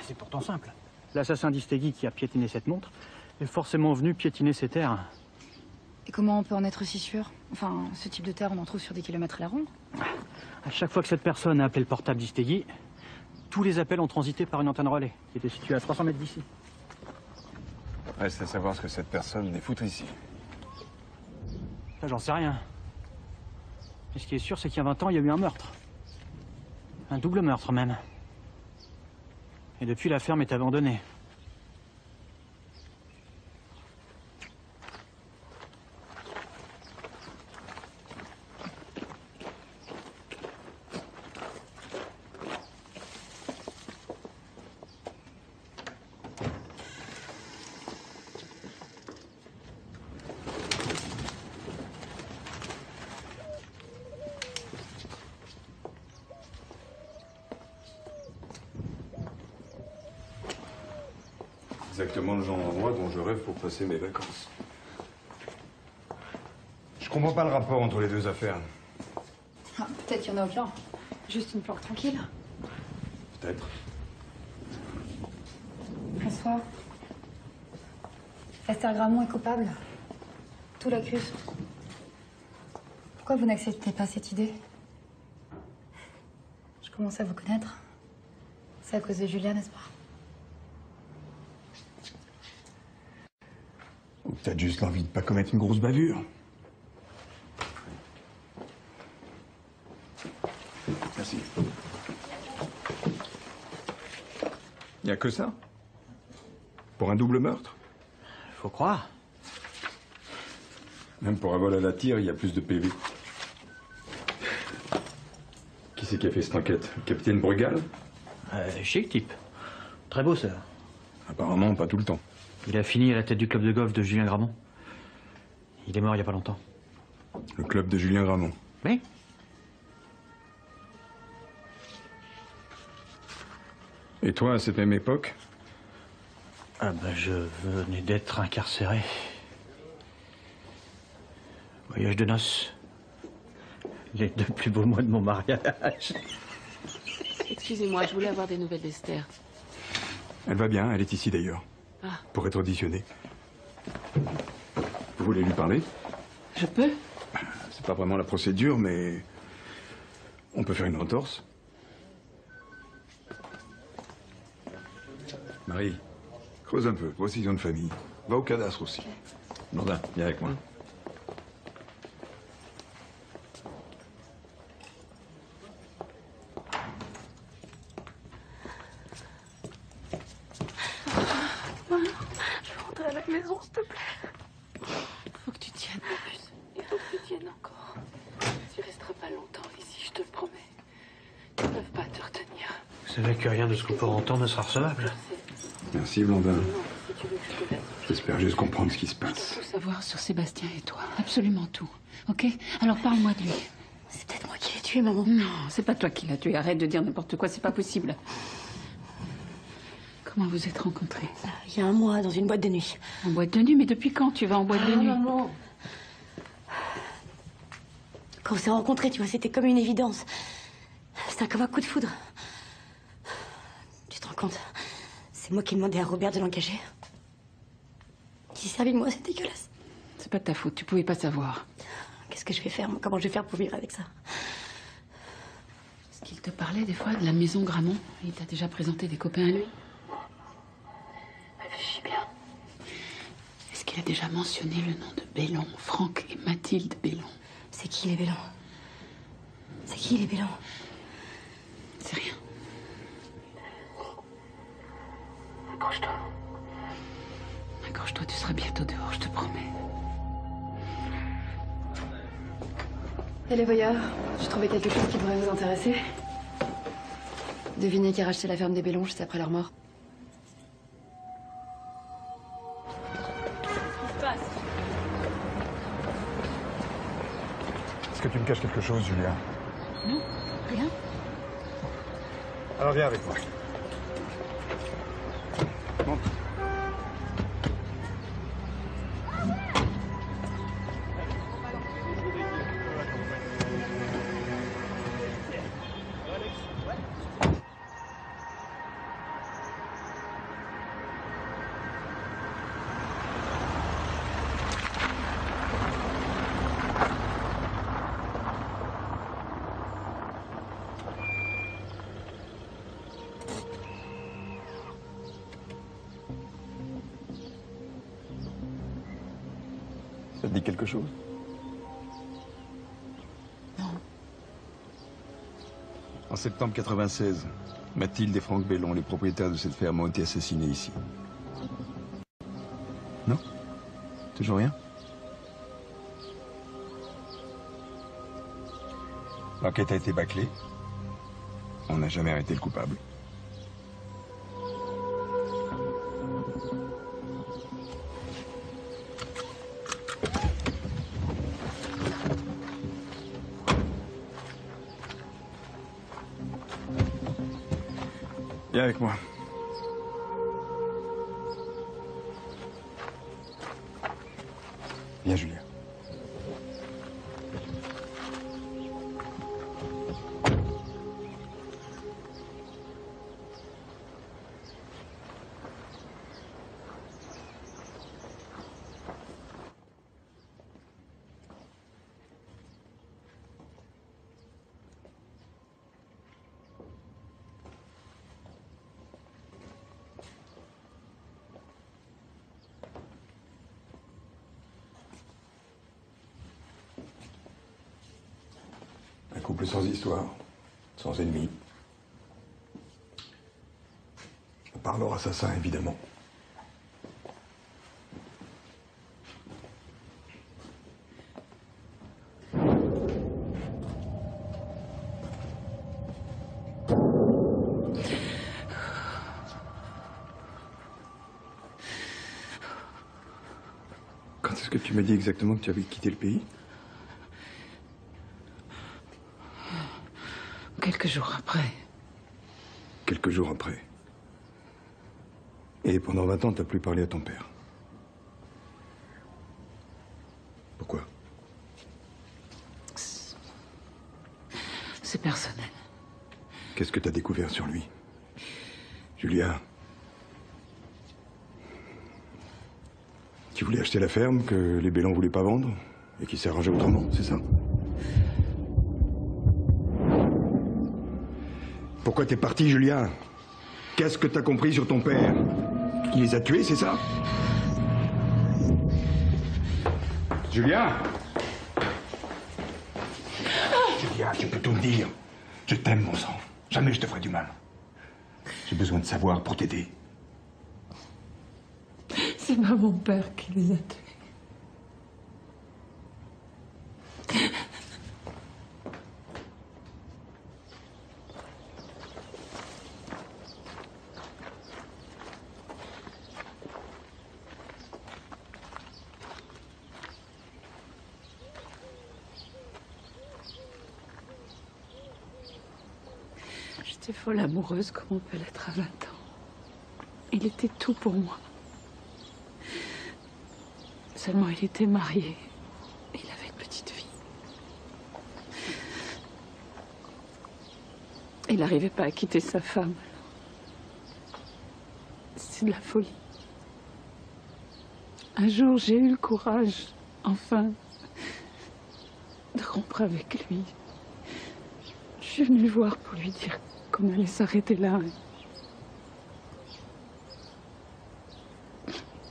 C'est pourtant simple. L'assassin d'Istegui qui a piétiné cette montre est forcément venu piétiner ces terres. Et comment on peut en être si sûr? Enfin, ce type de terre, on en trouve sur des kilomètres à la ronde. À chaque fois que cette personne a appelé le portable d'Istegui, tous les appels ont transité par une antenne relais, qui était située à 300 mètres d'ici. Reste à savoir ce que cette personne venait foutre ici. Ça, j'en sais rien. Mais ce qui est sûr, c'est qu'il y a 20 ans, il y a eu un meurtre. Un double meurtre, même. Et depuis, la ferme est abandonnée. Exactement le genre d'endroit dont je rêve pour passer mes vacances. Je comprends pas le rapport entre les deux affaires. Ah, peut-être qu'il y en a aucun. Juste une planque tranquille. Peut-être. François. Esther Gramont est coupable. Tout l'accuse. Pourquoi vous n'acceptez pas cette idée? Je commence à vous connaître. C'est à cause de Julia, n'est-ce pas? Ou peut-être juste l'envie de pas commettre une grosse bavure. Merci. Y a que ça? Pour un double meurtre? Faut croire. Même pour un vol à la tire, il y a plus de PV. Qui c'est qui a fait cette enquête? Le capitaine Brugal? Chic type. Très beau, ça. Apparemment, pas tout le temps. Il a fini à la tête du club de golf de Julien Gramont. Il est mort il y a pas longtemps. Le club de Julien Gramont? Oui. Et toi, à cette même époque? Ah ben, je venais d'être incarcéré. Voyage de noces. Les 2 plus beaux mois de mon mariage. Excusez-moi, je voulais avoir des nouvelles d'Esther. Elle va bien, elle est ici d'ailleurs. Ah. Pour être auditionnée. Vous voulez lui parler? Je peux? C'est pas vraiment la procédure, mais... on peut faire une entorse. Marie, creuse un peu, précision de famille. Va au cadastre aussi. Blondin, viens avec moi. Je veux rentrer à la maison, s'il te plaît. Faut que tu tiennes, Marcus. Il faut que tu tiennes encore. Tu resteras pas longtemps ici, je te le promets. Ils ne peuvent pas te retenir. Vous savez que rien de ce qu'on peut entendre ne sera recevable. Merci, Blondin. J'espère juste comprendre ce qui se Je passe. veux tout savoir sur Sébastien et toi. Absolument tout. Ok? Alors parle-moi de lui. C'est peut-être moi qui l'ai tué, maman. Non, c'est pas toi qui l'as tué. Arrête de dire n'importe quoi, c'est pas possible. Comment vous êtes rencontrés? Il y a un mois, dans une boîte de nuit. En boîte de nuit? Mais depuis quand tu vas en boîte de nuit? Maman. Quand on s'est rencontrés, tu vois, c'était comme une évidence. C'était comme un coup de foudre. Tu te rends compte? C'est moi qui ai demandé à Robert de l'engager. Il s'est servi de moi, c'est dégueulasse. C'est pas de ta faute, tu pouvais pas savoir. Qu'est-ce que je vais faire, moi? Comment je vais faire pour vivre avec ça? Est-ce qu'il te parlait des fois de la maison Gramont? Il t'a déjà présenté des copains à lui? Réfléchis bien. Est-ce qu'il a déjà mentionné le nom de Bellon, Franck et Mathilde Bellon? C'est qui les Bellons? C'est qui les Bellons? C'est rien. Accroche-toi. Accroche-toi, tu seras bientôt dehors, je te promets. Et les voyeurs, j'ai trouvé quelque chose qui pourrait vous intéresser. Devinez qui a racheté la ferme des Bellons juste après leur mort. Est-ce que tu me caches quelque chose, Julia? Non, rien. Alors viens avec moi. Monte. Ça te dit quelque chose? Non. En septembre 96, Mathilde et Franck Bellon, les propriétaires de cette ferme, ont été assassinés ici. Non? Toujours rien? L'enquête a été bâclée. On n'a jamais arrêté le coupable. Viens avec moi. Viens, Julia. couple sans histoire, sans ennemis. À part leur assassin, évidemment. Quand est-ce que tu m'as dit exactement que tu avais quitté le pays? Quelques jours après. Quelques jours après. Et pendant 20 ans, t'as plus parlé à ton père. Pourquoi? C'est personnel. Qu'est-ce que t'as découvert sur lui? Julia? Tu voulais acheter la ferme que les Bellon voulaient pas vendre et qui s'est arrangé autrement, c'est ça? Pourquoi t'es parti, Julia? Qu'est-ce que t'as compris sur ton père? Qu'il les a tués, c'est ça? Julia? Julia, tu peux tout me dire. Je t'aime, mon sang. Jamais je te ferai du mal. J'ai besoin de savoir pour t'aider. C'est pas mon père qui les a tués. J'étais folle amoureuse comme on peut l'être à 20 ans. Il était tout pour moi. Seulement, il était marié. Il avait une petite fille. Il n'arrivait pas à quitter sa femme. C'est de la folie. Un jour, j'ai eu le courage, enfin, de rompre avec lui. Je suis venue le voir pour lui dire qu'on allait s'arrêter là.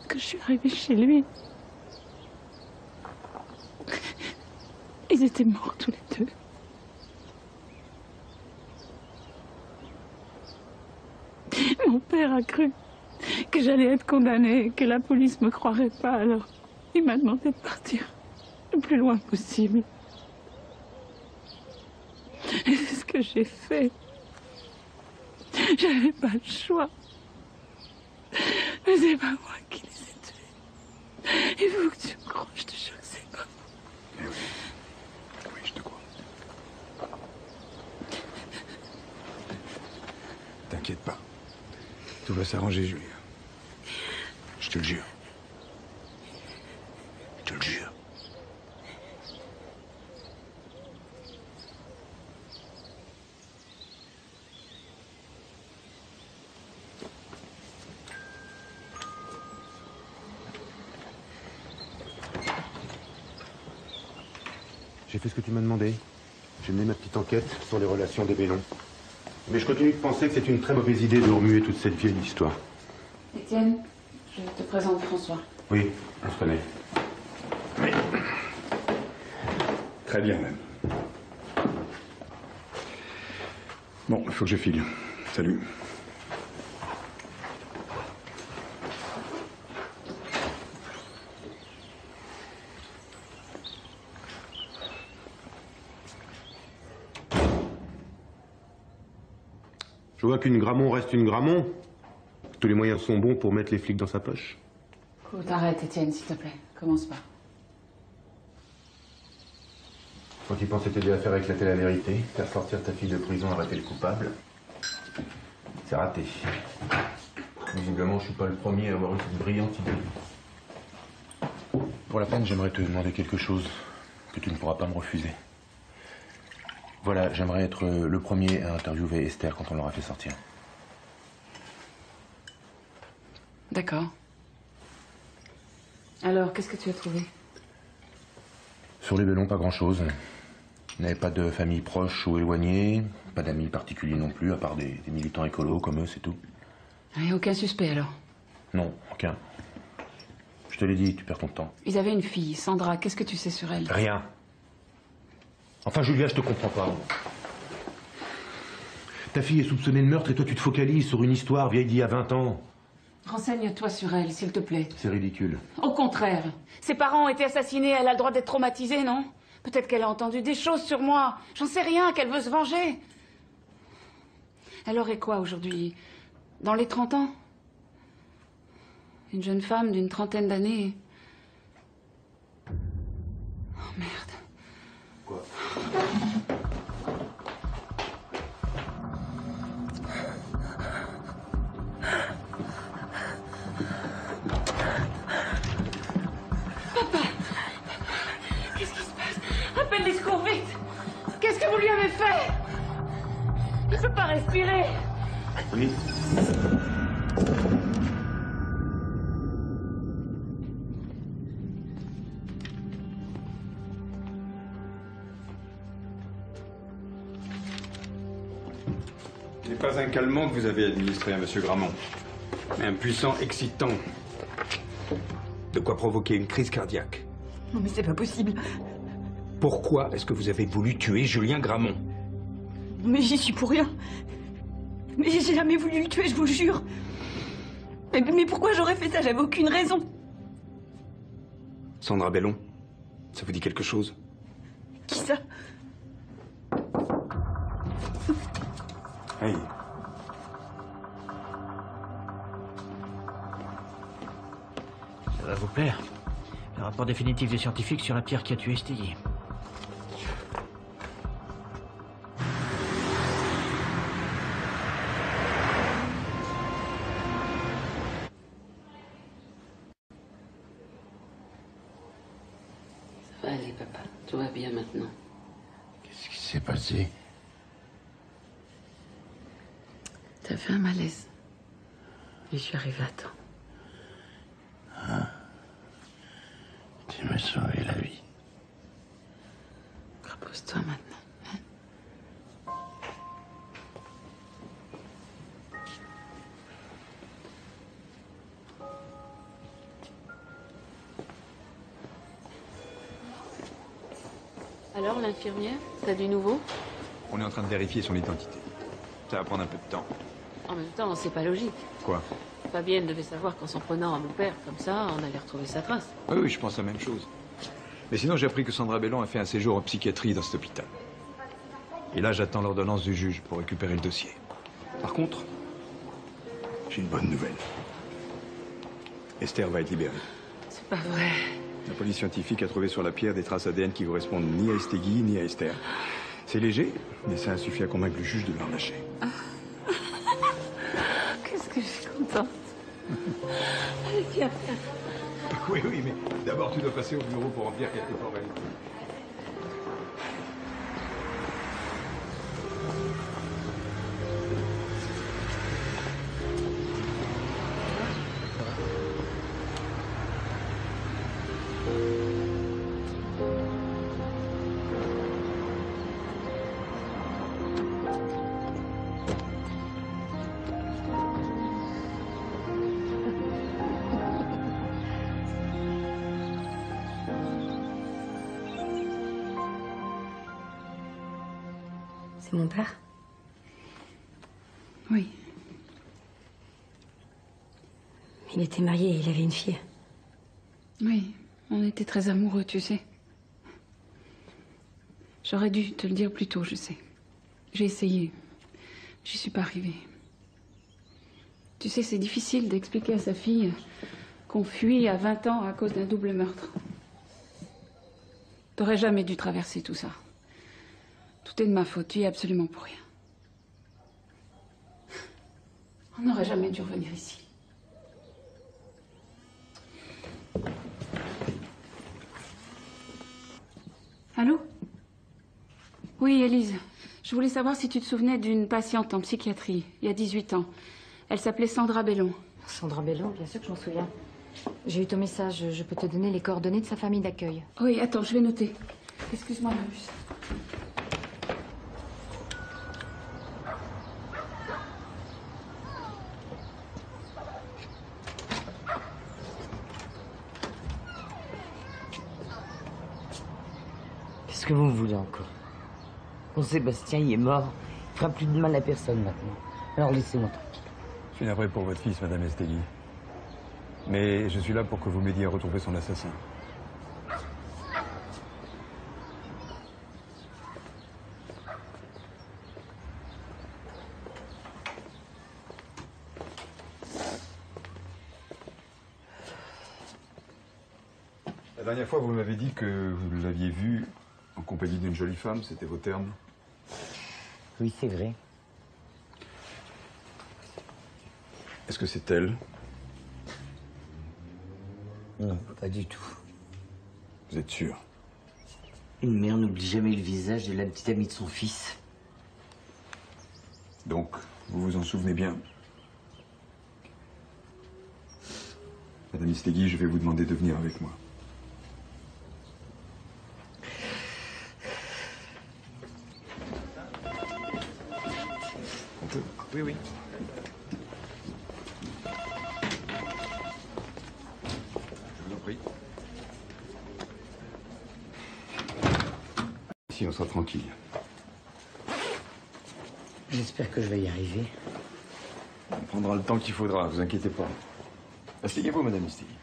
Que je suis arrivée chez lui. Ils étaient morts tous les deux. Mon père a cru que j'allais être condamnée, que la police me croirait pas, alors il m'a demandé de partir le plus loin possible. Et c'est ce que j'ai fait. J'avais pas le choix. Mais c'est pas moi qui les ai tués. Il faut que tu me crois, je te jure que c'est pas moi. Eh oui. Oui, je te crois. T'inquiète pas. Tout va s'arranger, Julia. Je te le jure. Je te le jure. J'ai fait ce que tu m'as demandé. J'ai mené ma petite enquête sur les relations des Bellon. Mais je continue de penser que c'est une très mauvaise idée de remuer toute cette vieille histoire. Étienne, je te présente François. Oui, on se connaît. Oui. Très bien, même. Bon, il faut que je file. Salut. Je vois qu'une Gramont reste une Gramont. Tous les moyens sont bons pour mettre les flics dans sa poche. Écoute, arrête, Étienne, s'il te plaît. Commence pas. Quand tu pensais t'aider à faire éclater la vérité, faire sortir ta fille de prison, arrêter le coupable, c'est raté. Visiblement, je suis pas le premier à avoir eu cette brillante idée. Pour la peine, j'aimerais te demander quelque chose que tu ne pourras pas me refuser. Voilà, j'aimerais être le premier à interviewer Esther quand on l'aura fait sortir. D'accord. Alors, qu'est-ce que tu as trouvé? Sur les Bellon, pas grand-chose. Il n'avait pas de famille proche ou éloignée, pas d'amis particuliers non plus, à part des militants écolos comme eux, c'est tout. Et aucun suspect, alors? Non, aucun. Je te l'ai dit, tu perds ton temps. Ils avaient une fille, Sandra. Qu'est-ce que tu sais sur elle? Rien. Enfin, Julia, je te comprends pas. Ta fille est soupçonnée de meurtre et toi, tu te focalises sur une histoire vieille d'il y a 20 ans. Renseigne-toi sur elle, s'il te plaît. C'est ridicule. Au contraire. Ses parents ont été assassinés, elle a le droit d'être traumatisée, non? Peut-être qu'elle a entendu des choses sur moi. J'en sais rien, qu'elle veut se venger. Elle aurait quoi aujourd'hui? Dans les 30 ans? Une jeune femme d'une trentaine d'années. Oh merde. Quoi? Papa! Qu'est-ce qui se passe? Appelle les secours, vite! Qu'est-ce que vous lui avez fait? Il ne peut pas respirer! Oui. Ce n'est pas un calmant que vous avez administré à M. Gramont, mais un puissant excitant. De quoi provoquer une crise cardiaque. Non mais c'est pas possible. Pourquoi est-ce que vous avez voulu tuer Julien Gramont? Mais j'y suis pour rien. Mais j'ai jamais voulu le tuer, je vous le jure. Mais pourquoi j'aurais fait ça? J'avais aucune raison. Sandra Bellon, ça vous dit quelque chose? Qui ça? Hey. Ça va vous plaire. Le rapport définitif des scientifiques sur la pierre qui a tué Stiggy. Ça va aller, papa. Tout va bien maintenant. Qu'est-ce qui s'est passé? T'as fait un malaise. Et je suis arrivée à temps. Ah. Tu m'as sauvé la vie. Repose-toi maintenant. Hein? Alors, l'infirmière, t'as du nouveau? On est en train de vérifier son identité. Ça va prendre un peu de temps. En même temps, c'est pas logique. Quoi? Fabienne devait savoir qu'en s'en prenant à mon père, comme ça, on allait retrouver sa trace. Oui, je pense la même chose. Mais sinon, j'ai appris que Sandra Bellon a fait un séjour en psychiatrie dans cet hôpital. Et là, j'attends l'ordonnance du juge pour récupérer le dossier. Par contre, j'ai une bonne nouvelle. Esther va être libérée. C'est pas vrai. La police scientifique a trouvé sur la pierre des traces ADN qui correspondent ni à Estegui ni à Esther. C'est léger, mais ça a suffi à convaincre le juge de la relâcher. Qu'est-ce que je suis contente. Allez, viens. Oui, mais d'abord, tu dois passer au bureau pour remplir quelques formalités. C'est mon père? Oui. Il était marié et il avait une fille. Oui, on était très amoureux, tu sais. J'aurais dû te le dire plus tôt, je sais. J'ai essayé. J'y suis pas arrivée. Tu sais, c'est difficile d'expliquer à sa fille qu'on fuit à 20 ans à cause d'un double meurtre. T'aurais jamais dû traverser tout ça. Tout est de ma faute, tu y es absolument pour rien. On n'aurait jamais dû revenir ici. Allô? Oui, Élise. Je voulais savoir si tu te souvenais d'une patiente en psychiatrie, il y a 18 ans. Elle s'appelait Sandra Bellon. Sandra Bellon, bien sûr que je m'en souviens. J'ai eu ton message, je peux te donner les coordonnées de sa famille d'accueil. Oui, attends, je vais noter. Excuse-moi, Marius. Qu'est-ce que vous voulez encore? Quand Sébastien y est mort, il fera plus de mal à personne maintenant. Alors laissez-moi tranquille. Je suis navré pour votre fils, Madame Estegui. Mais je suis là pour que vous m'aidiez à retrouver son assassin. La dernière fois, vous m'avez dit que vous l'aviez vu en compagnie d'une jolie femme, c'était vos termes. Oui, c'est vrai. Est-ce que c'est elle? Non, pas du tout. Vous êtes sûr? Une mère n'oublie jamais le visage de la petite amie de son fils. Donc, vous vous en souvenez bien? Madame Estegui, je vais vous demander de venir avec moi. On peut? Oui, oui. Je vous en prie. Ici, on sera tranquille. J'espère que je vais y arriver. On prendra le temps qu'il faudra, vous inquiétez pas. Asseyez-vous, Madame Estegui.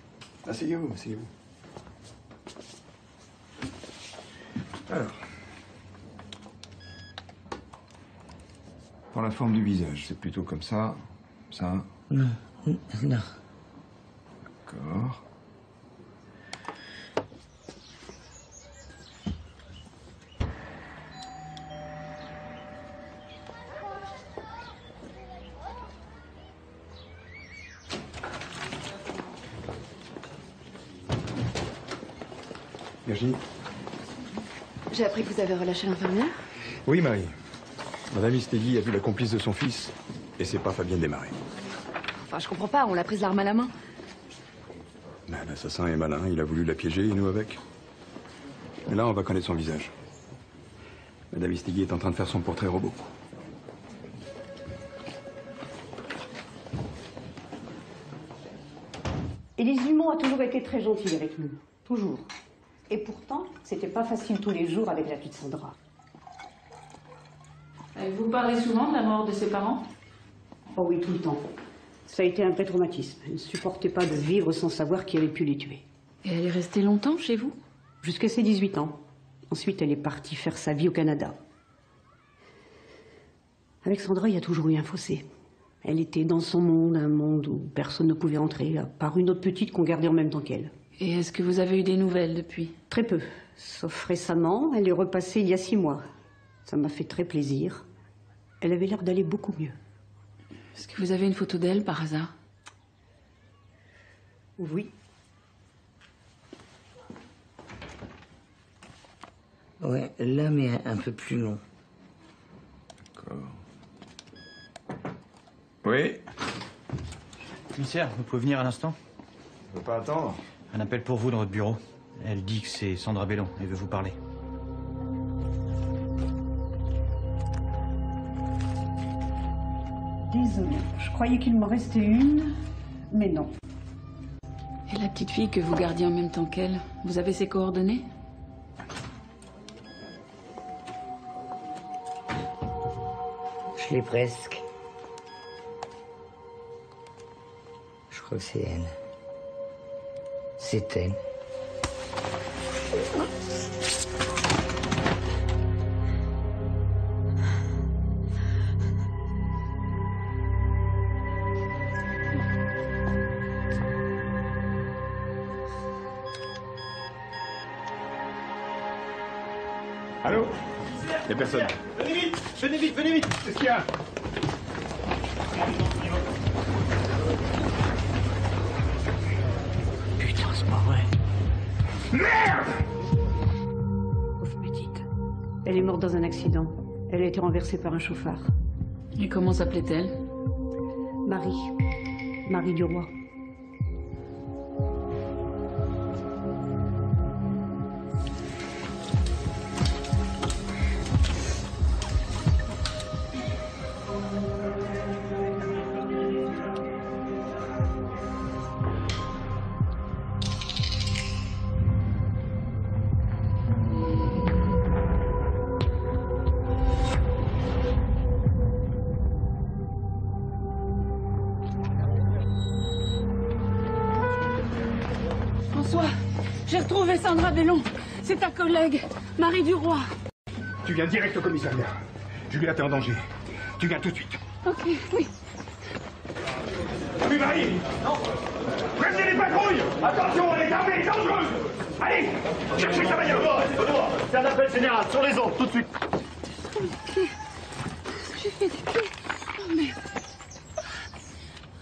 Asseyez-vous, asseyez-vous. Alors. Pour la forme du visage, c'est plutôt comme ça, ça. Non, non. D'accord. Virginie? J'ai appris que vous avez relâché l'infirmière. Oui, Marie. Madame Estegui a vu la complice de son fils, et c'est pas Fabienne Desmarais. Enfin, je comprends pas, on l'a prise l'arme à la main. Ben, l'assassin est malin, il a voulu la piéger et nous avec. Mais là, on va connaître son visage. Madame Estegui est en train de faire son portrait robot. Élisumont a toujours été très gentil avec nous. Toujours. Et pourtant, c'était pas facile tous les jours avec la petite Sandra. Vous parlez souvent de la mort de ses parents? Oh oui, tout le temps. Ça a été un vrai traumatisme. Elle ne supportait pas de vivre sans savoir qui avait pu les tuer. Et elle est restée longtemps chez vous? Jusqu'à ses 18 ans. Ensuite, elle est partie faire sa vie au Canada. Avec Sandra, il y a toujours eu un fossé. Elle était dans son monde, un monde où personne ne pouvait entrer, à part une autre petite qu'on gardait en même temps qu'elle. Et est-ce que vous avez eu des nouvelles depuis? Très peu. Sauf récemment, elle est repassée il y a 6 mois. Ça m'a fait très plaisir. Elle avait l'air d'aller beaucoup mieux. Est-ce que vous avez une photo d'elle, par hasard? Oui. Ouais, là, mais un peu plus long. D'accord. Oui? Commissaire, vous pouvez venir un instant? On ne peut pas attendre. Un appel pour vous dans votre bureau. Elle dit que c'est Sandra Bellon. Elle veut vous parler. Désolée, je croyais qu'il m'en restait une, mais non. Et la petite fille que vous gardiez en même temps qu'elle, vous avez ses coordonnées? Je l'ai presque. Je crois que c'est elle. C'est elle. Allô? Il n'y a personne. Venez vite! Venez vite, venez vite! Qu'est-ce qu'il y a? Putain, c'est pas vrai. Merde! Pauvre petite. Elle est morte dans un accident. Elle a été renversée par un chauffard. Et comment s'appelait-elle? Marie. Marie du Roi. François, j'ai retrouvé Sandra Bellon. C'est ta collègue, Marie Duroy. Tu viens direct au commissariat. Julia, t'es en danger. Tu viens tout de suite. Ok, oui. Plus Marie! Non! Prévenez les patrouilles! Attention, elle est armée, dangereuse! Allez! Cherchez sa bagnole! C'est un appel général, sur les ondes, tout de suite. J'ai fait des pieds. Oh merde.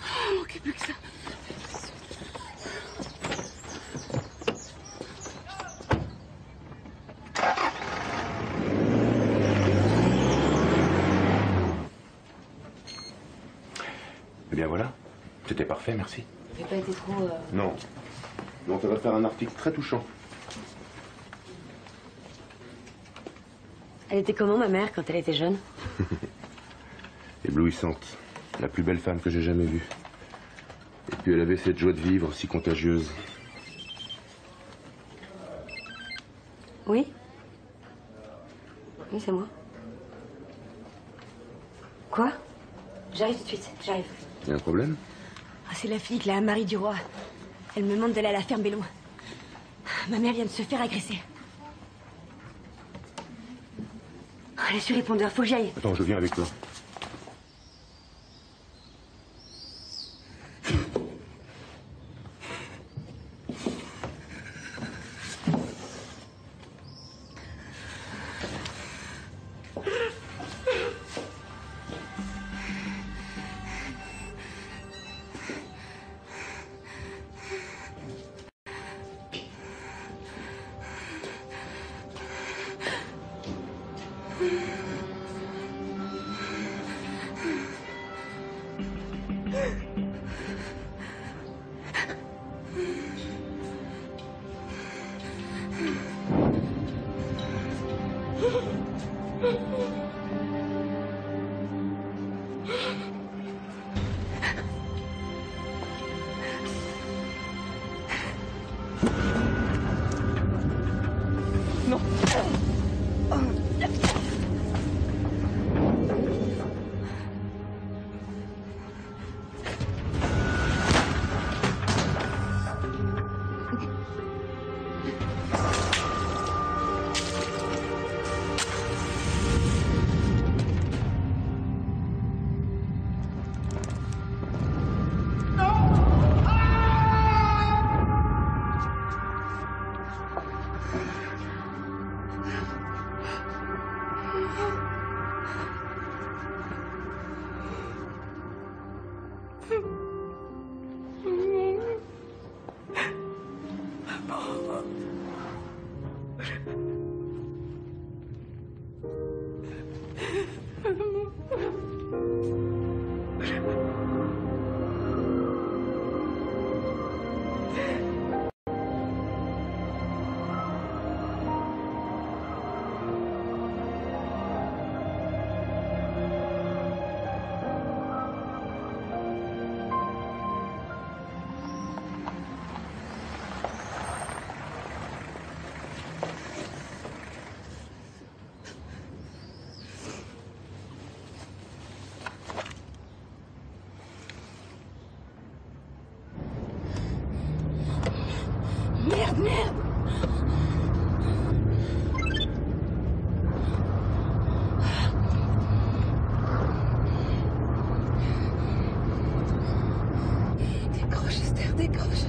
Oh, manquait plus que ça. Eh bien voilà, c'était parfait, merci. Ça n'a pas été trop... Non. Non, ça va faire un article très touchant. Elle était comment, ma mère, quand elle était jeune? Éblouissante. La plus belle femme que j'ai jamais vue. Et puis elle avait cette joie de vivre si contagieuse. Oui? Oui, c'est moi. Quoi? J'arrive tout de suite, j'arrive. Il y a un problème? Ah, c'est la flic, là, Marie Duroy. Elle me demande d'aller à la ferme Bellon. Ma mère vient de se faire agresser. Elle est sur répondeur, faut que j'y aille. Attends, je viens avec toi. Merde, merde! Décroche, Esther, décroche.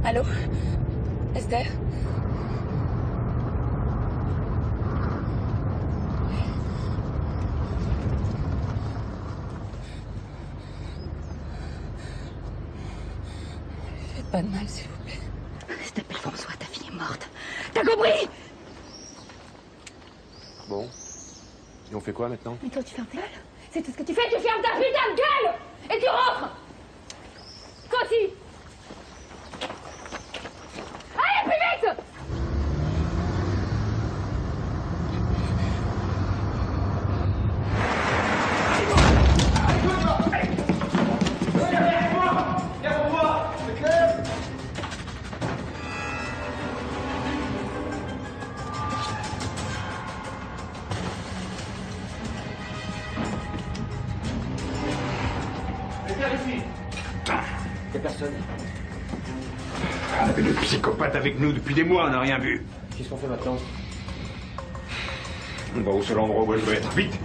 Allô? Esther? Faites pas de mal, s'il vous plaît. Je t'appelle François, ta fille est morte. T'as compris? Bon. Et on fait quoi maintenant? Mais toi, tu fermes ta gueule. C'est tout ce que tu fais, tu fermes ta putain de gueule! Et tu rentres! Toi aussi! Allez, plus vite! Y'a personne. On avait le psychopathe avec nous depuis des mois, on n'a rien vu. Qu'est-ce qu'on fait maintenant? On va au seul endroit où elle doit être. Vite!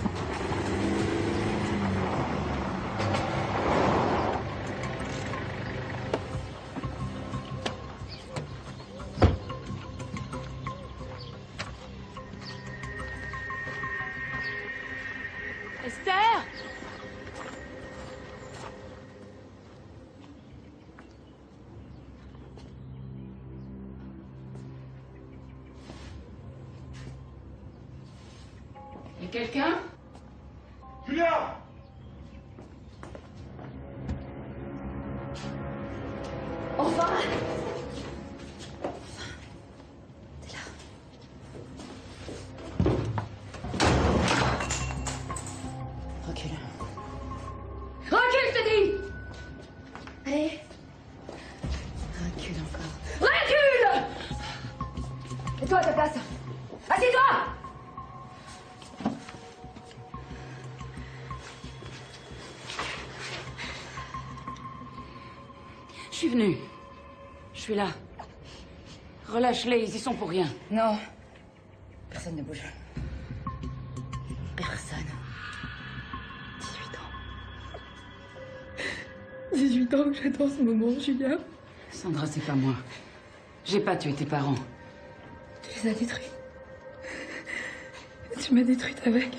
Esther! Y a quelqu'un? Julia! Enfin! Recule. Recule, je te dis! Allez. Recule encore. Recule! Et toi, à ta place. Assieds-toi! Je suis venue. Je suis là. Relâche-les, ils y sont pour rien. Non. Personne ne bouge. Personne. 18 ans que j'attends ce moment, Julia. Sandra, c'est pas moi. J'ai pas tué tes parents. Tu les as détruits. Tu m'as détruite avec.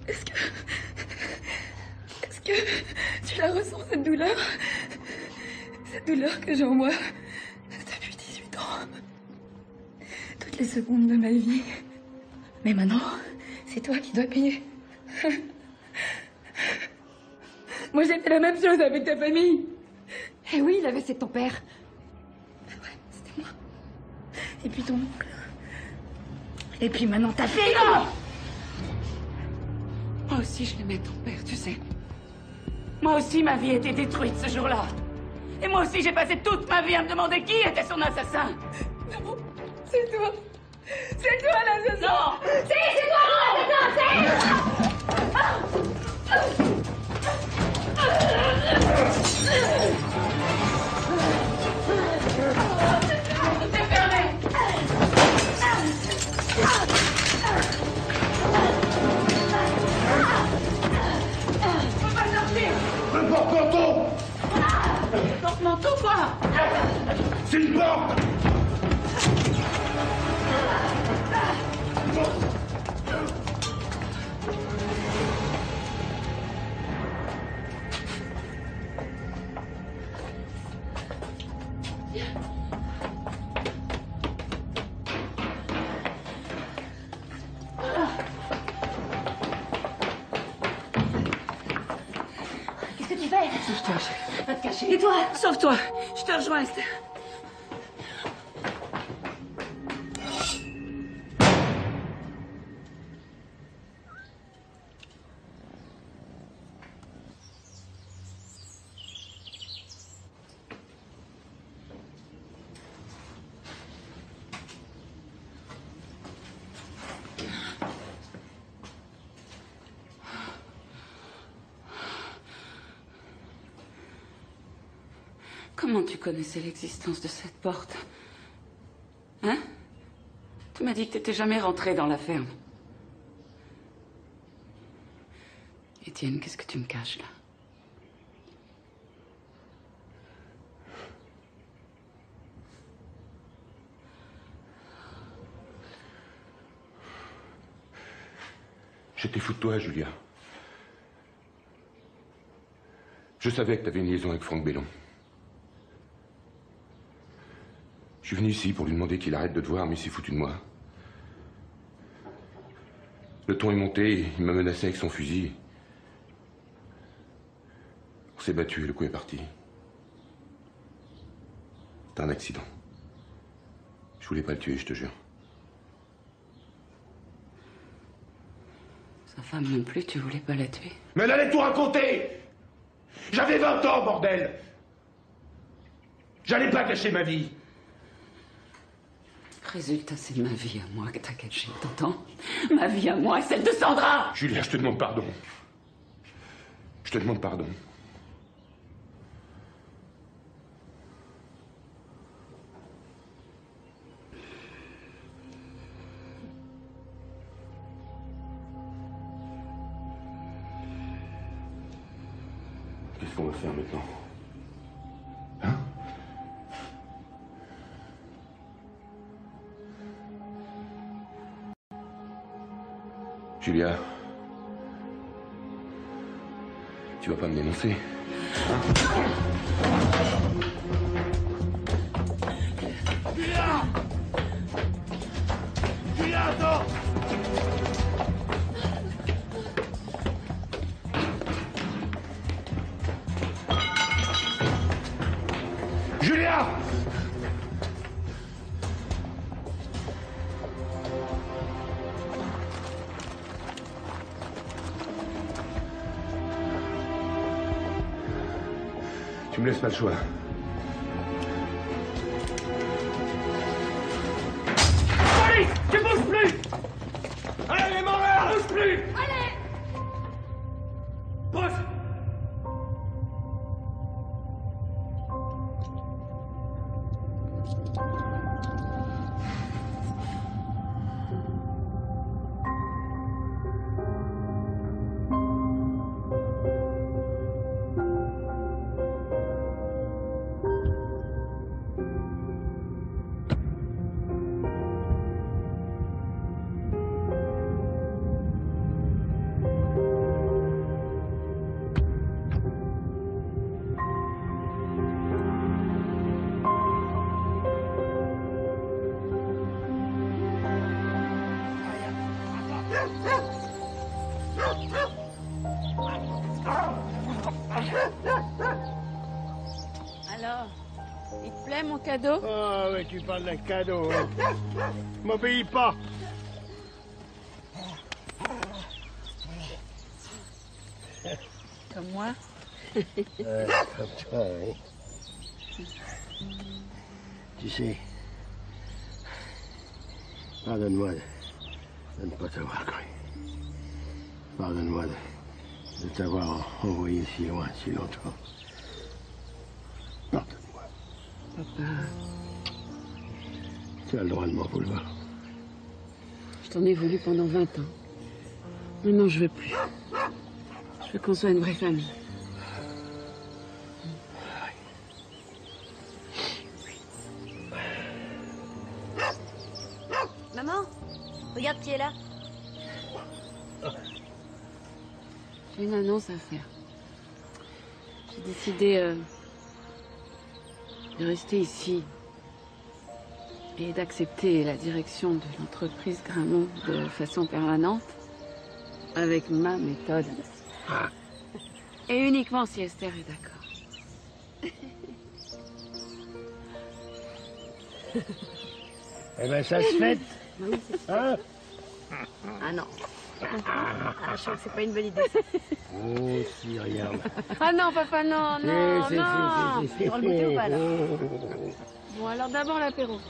Est-ce que tu la ressens, cette douleur? Cette douleur que j'ai en moi depuis 18 ans. Toutes les secondes de ma vie. Mais maintenant, c'est toi qui dois payer. Moi, j'ai fait la même chose avec ta famille. Eh oui, la c'est de ton père. Ouais, c'était moi. Et puis ton oncle. Et puis maintenant ta fille. Non! Moi aussi, je l'aimais, ton père, tu sais. Moi aussi, ma vie a été détruite ce jour-là. Et moi aussi, j'ai passé toute ma vie à me demander qui était son assassin. Non, c'est toi. C'est toi l'assassin. Non! C'est toi l'assassin. C'est fermé. Faut pas sortir. Un porte-manteau! Porte-manteau, quoi? C'est une porte! Qu'est-ce que tu fais? Sauve-toi, chérie. Va te cacher. Et toi? Sauve-toi. Je te rejoins, Esther. Comment tu connaissais l'existence de cette porte? Hein? Tu m'as dit que t'étais jamais rentré dans la ferme. Étienne, qu'est-ce que tu me caches là? J'étais fou de toi, Julia. Je savais que t'avais une liaison avec Franck Bellon. Je suis venu ici pour lui demander qu'il arrête de te voir, mais il s'est foutu de moi. Le ton est monté, il m'a menacé avec son fusil. On s'est battu, le coup est parti. C'était un accident. Je voulais pas le tuer, je te jure. Sa femme non plus, tu voulais pas la tuer? Mais elle allait tout raconter! J'avais 20 ans, bordel! J'allais pas cacher ma vie! Résultat, c'est ma vie à moi que t'as cachée, t'entends? Ma vie à moi et celle de Sandra! Julia, je te demande pardon. Je te demande pardon. Qu'est-ce qu'on va faire maintenant? Hein? Julia, tu vas pas me dénoncer, hein? Julia! Julia, attends! Julia! Tu me laisses pas le choix. Police! Tu bouges plus! Allez, les morts, bouge plus! Allez! Pose! Alors, il te plaît mon cadeau? Ah ouais, tu parles d'un cadeau. Hein. M'obéis pas. Comme moi? Comme toi, oui. Tu sais, pardonne-moi de ne pas t'avoir cru. Pardonne-moi de t'avoir envoyé si loin, si longtemps. Pardonne-moi. Papa, Tu as le droit de m'en vouloir. je t'en ai voulu pendant 20 ans. Maintenant, je veux plus. Je veux qu'on soit une vraie famille. Maman, regarde qui est là. J'ai une annonce à faire. J'ai décidé de rester ici et d'accepter la direction de l'entreprise Gramont de façon permanente avec ma méthode. Et uniquement si Esther est d'accord. Eh ben, ça se fait. Bah oui, c'est Hein? Ah non. Ah, je trouve que c'est pas une bonne idée. Ça. Oh, si, regarde. Ah non, papa, non, non, Si, si, non. si, si, si. Dans le goûter ou pas, là? Bon, alors d'abord l'apéro.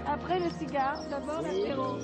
Après le cigare, d'abord l'apéro.